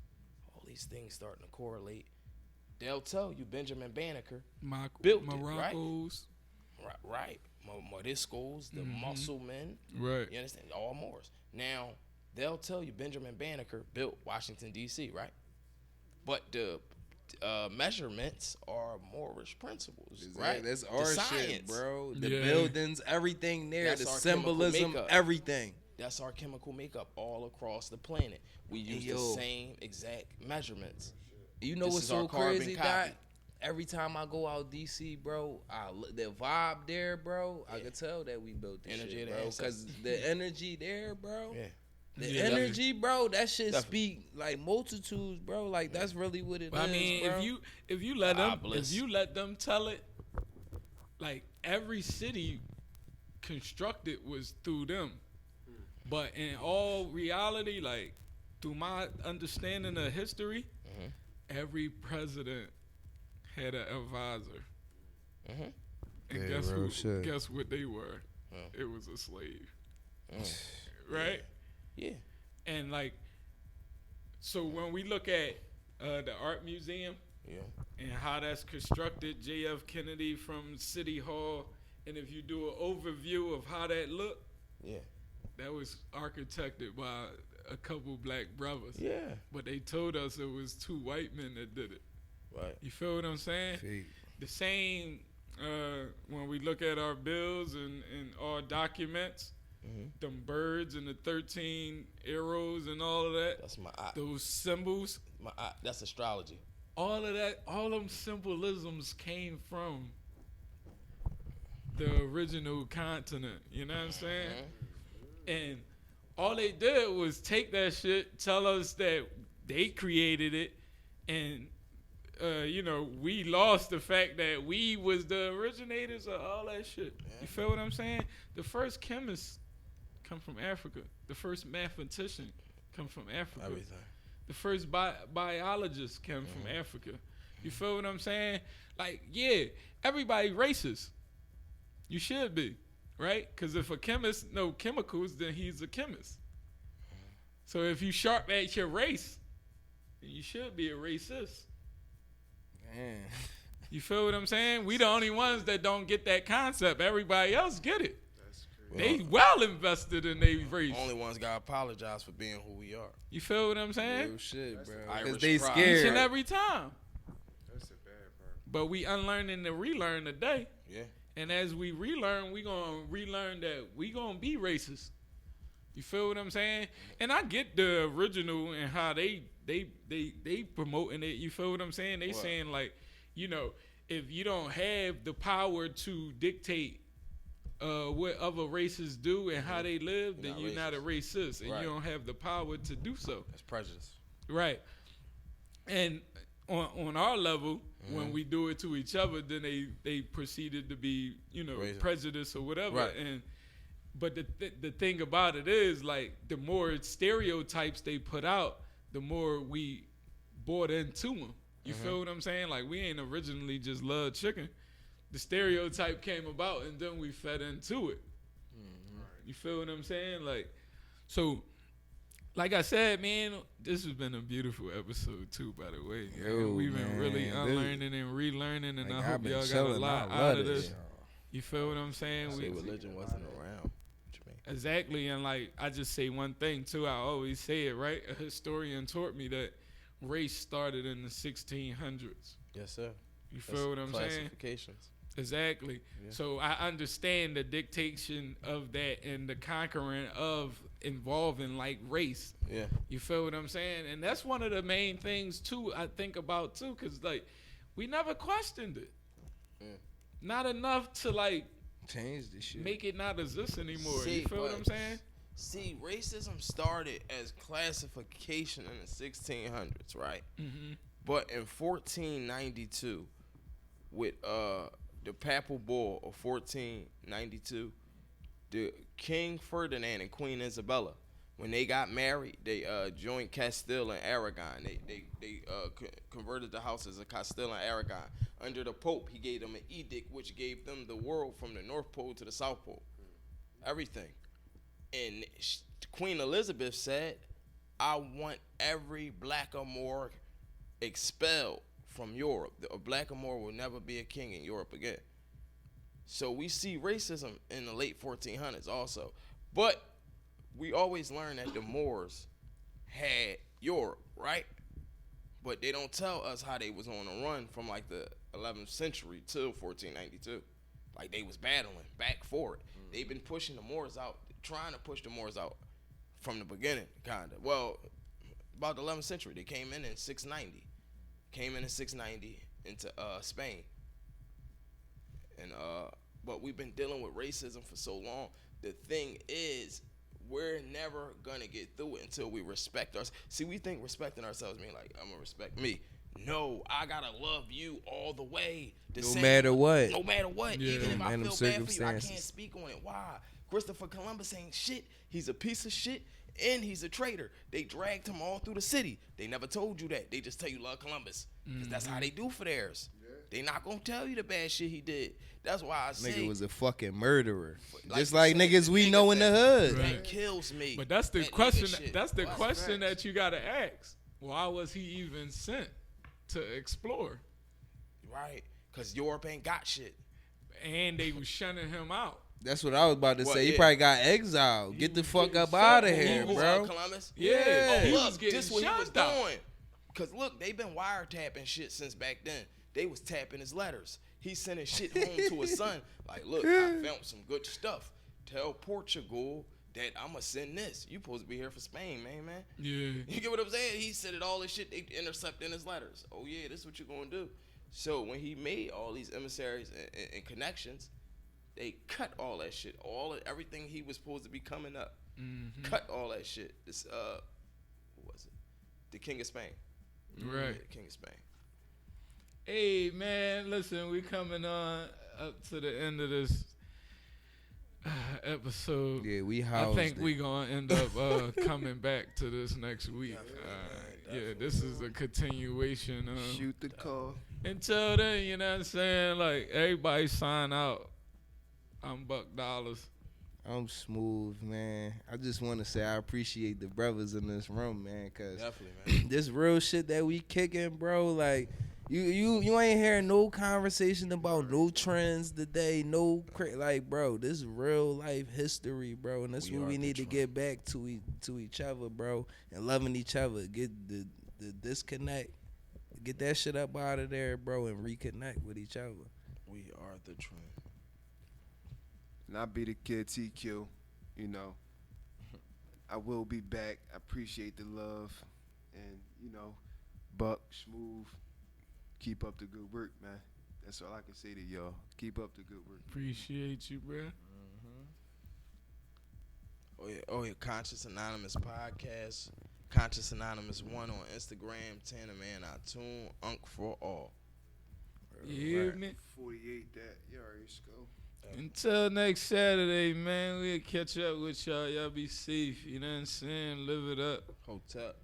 all these things starting to correlate. They'll tell you Benjamin Banneker built it, right? Morocco's. Right. Moriscos, the muscle men. Right. You understand? All Moors. Now, they'll tell you Benjamin Banneker built Washington, D.C., right? But the measurements are Moorish principles, right? That's The our shit, science. bro. The Yeah. buildings, everything there, That's the our chemical symbolism, makeup. everything. That's our chemical makeup all across the planet. We use the yo. same exact measurements. You know This what's is our so carbon crazy, copy. Doc? Every time I go out DC, bro, the vibe there, bro, I could tell that we built this Energy shit, of the bro. ancestors. Because the energy there, bro, Yeah. the Yeah. energy, bro, that shit Definitely. speak like multitudes, bro. Like that's really what it is, But I mean, bro. if you let them bliss. if you let them tell it, like every city constructed was through them. But in all reality, like through my understanding of history, every president had an advisor. And Yeah, guess real who? shit. Guess what they were? It was a slave, right? Yeah. And like, so when we look at the art museum. Yeah. And how that's constructed, J.F. Kennedy from City Hall. And if you do an overview of how that looked, Yeah. that was architected by a couple black brothers. Yeah. But they told us it was 2 white men that did it. Right. You feel what I'm saying? Fake. The same when we look at our bills and our documents, them birds and the 13 arrows and all of that. That's my eye. Those symbols. My eye. That's astrology. All of that, all them symbolisms came from the original continent. You know what I'm saying? And all they did was take that shit, tell us that they created it, and we lost the fact that we was the originators of all that shit. Yeah. You feel what I'm saying? The first chemists come from Africa. The first mathematician come from Africa. Everything. The first biologist came from Africa. You feel what I'm saying? Like, yeah, everybody racist. You should be, right? Because if a chemist know chemicals, then he's a chemist. So if you sharp at your race, then you should be a racist. Man. You feel what I'm saying? We the only ones that don't get that concept. Everybody else get it. That's crazy. They well invested in their race. Only ones gotta apologize for being who we are. You feel what I'm saying? Real shit, bro. Irish Because they pride. scared. Each and every time. That's the bad part. But we unlearning and relearn today. Yeah. And as we relearn, we gonna relearn that we gonna be racist. You feel what I'm saying? And I get the original and how they promoting it. You feel what I'm saying? They saying like, if you don't have the power to dictate what other races do and how they live, then you're not a racist, and you don't have the power to do so. That's prejudice. Right. And on our level, when we do it to each other, then they proceeded to be, Racist. prejudice or whatever. Right. But the thing about it is, like, the more stereotypes they put out, the more we bought into them. You feel what I'm saying? Like, we ain't originally just loved chicken. The stereotype came about, and then we fed into it. You feel what I'm saying? Like, so, like I said, man, this has been a beautiful episode too, by the way. Yo, We've been man, really this- unlearning and relearning, and Like, I I've hope been y'all got a chilling. lot I out love of this. this. You feel what I'm saying? Say religion wasn't around. What you mean? Exactly, and like I just say one thing too. I always say it, right? A historian taught me that race started in the 1600s. Yes, sir. You feel what I'm saying? Classifications. Exactly. Yeah. So I understand the dictation of that and the conquering of involving like race. Yeah. You feel what I'm saying? And that's one of the main things too I think about too, because like we never questioned it. Not enough to like Change this shit. make it not exist anymore. See, you feel what but- I'm saying? See, racism started as classification in the 1600s, right? But in 1492, with the Papal Bull of 1492, the King Ferdinand and Queen Isabella, when they got married, they joined Castile and Aragon. They converted the houses of Castile and Aragon. Under the Pope, he gave them an edict which gave them the world from the North Pole to the South Pole. Everything. And Queen Elizabeth said, I want every blackamoor expelled from Europe. A blackamoor will never be a king in Europe again. So we see racism in the late 1400s also. But we always learn that the Moors had Europe, right? But they don't tell us how they was on a run from like the 11th century till 1492. Like they was battling back for it. They've been pushing the Moors out, trying to push the Moors out from the beginning, kind of. Well, about the 11th century, they came in 690. Came in 690 into Spain. And but we've been dealing with racism for so long. The thing is, we're never gonna get through it until we respect us. See, we think respecting ourselves mean like I'm gonna respect me. No, I gotta love you all the way. No matter what. No matter what. Yeah. Even if I Random feel bad for you, I circumstances. can't speak on it. Why? Christopher Columbus ain't shit. He's a piece of shit, and he's a traitor. They dragged him all through the city. They never told you that. They just tell you love Columbus, because that's how they do for theirs. They not gonna tell you the bad shit he did. That's why I say Nigga was a fucking murderer. like Just you like said, niggas we nigga know in the that- hood. Right. That kills me. But that's the That nigga question. shit. That's the That's question facts. that you gotta ask. why was he even sent to explore? Right, because Europe ain't got shit. And they was shunning him out. That's what I was about to Well, say. yeah. He probably got exiled. Get the fuck up out of here, He was bro. Columbus. Yeah, Oh, he look, was getting this what he was shunned out. doing. Because, look, they been wiretapping shit since back then. They was tapping his letters. He sending shit home to his son. Like, look, I found some good stuff. Tell Portugal that I'm going to send this. You supposed to be here for Spain, man. Yeah. You get what I'm saying? He said it all this shit. They intercepting his letters. Oh, yeah, this is what you're going to do. So when he made all these emissaries and connections, they cut all that shit. Everything he was supposed to be coming up. Mm-hmm. Cut all that shit. This, what was it? The King of Spain. Right. Yeah, the King of Spain. Hey, man, listen, we coming on up to the end of this episode. Yeah, we I housed think it. we gonna end up coming back to this next week. Yeah, this is a continuation. Shoot the call. Until then, you know what I'm saying? Like, everybody sign out. I'm Buck Dollars. I'm Smooth, man. I just want to say I appreciate the brothers in this room, man, because Definitely, man. this real shit that we kicking, bro, like, you ain't hearing no conversation about no trends today, like, bro, this is real life history, bro, and that's what we need to get back to each other, bro, and loving each other. Get the disconnect, get that shit up out of there, bro, and reconnect with each other. We are the trend. And I'll be the kid TQ, you know. I will be back. I appreciate the love. And, you know, Buck, Smooth, keep up the good work, man. That's all I can say to y'all. Keep up the good work. Appreciate you, bro. Oh yeah, Conscious Anonymous Podcast. Conscious Anonymous 1 on Instagram. Tanner Man iTunes. Unk for all. You hear me? 48 that. You already go. Until next Saturday, man, we'll catch up with y'all. Y'all be safe. You know what I'm saying? Live it up. Hotel.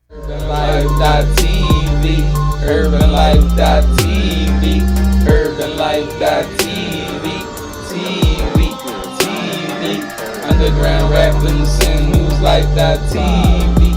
UrbanLife.tv, UrbanLife.tv, UrbanLife.tv, TV, underground rappers and newslife.tv.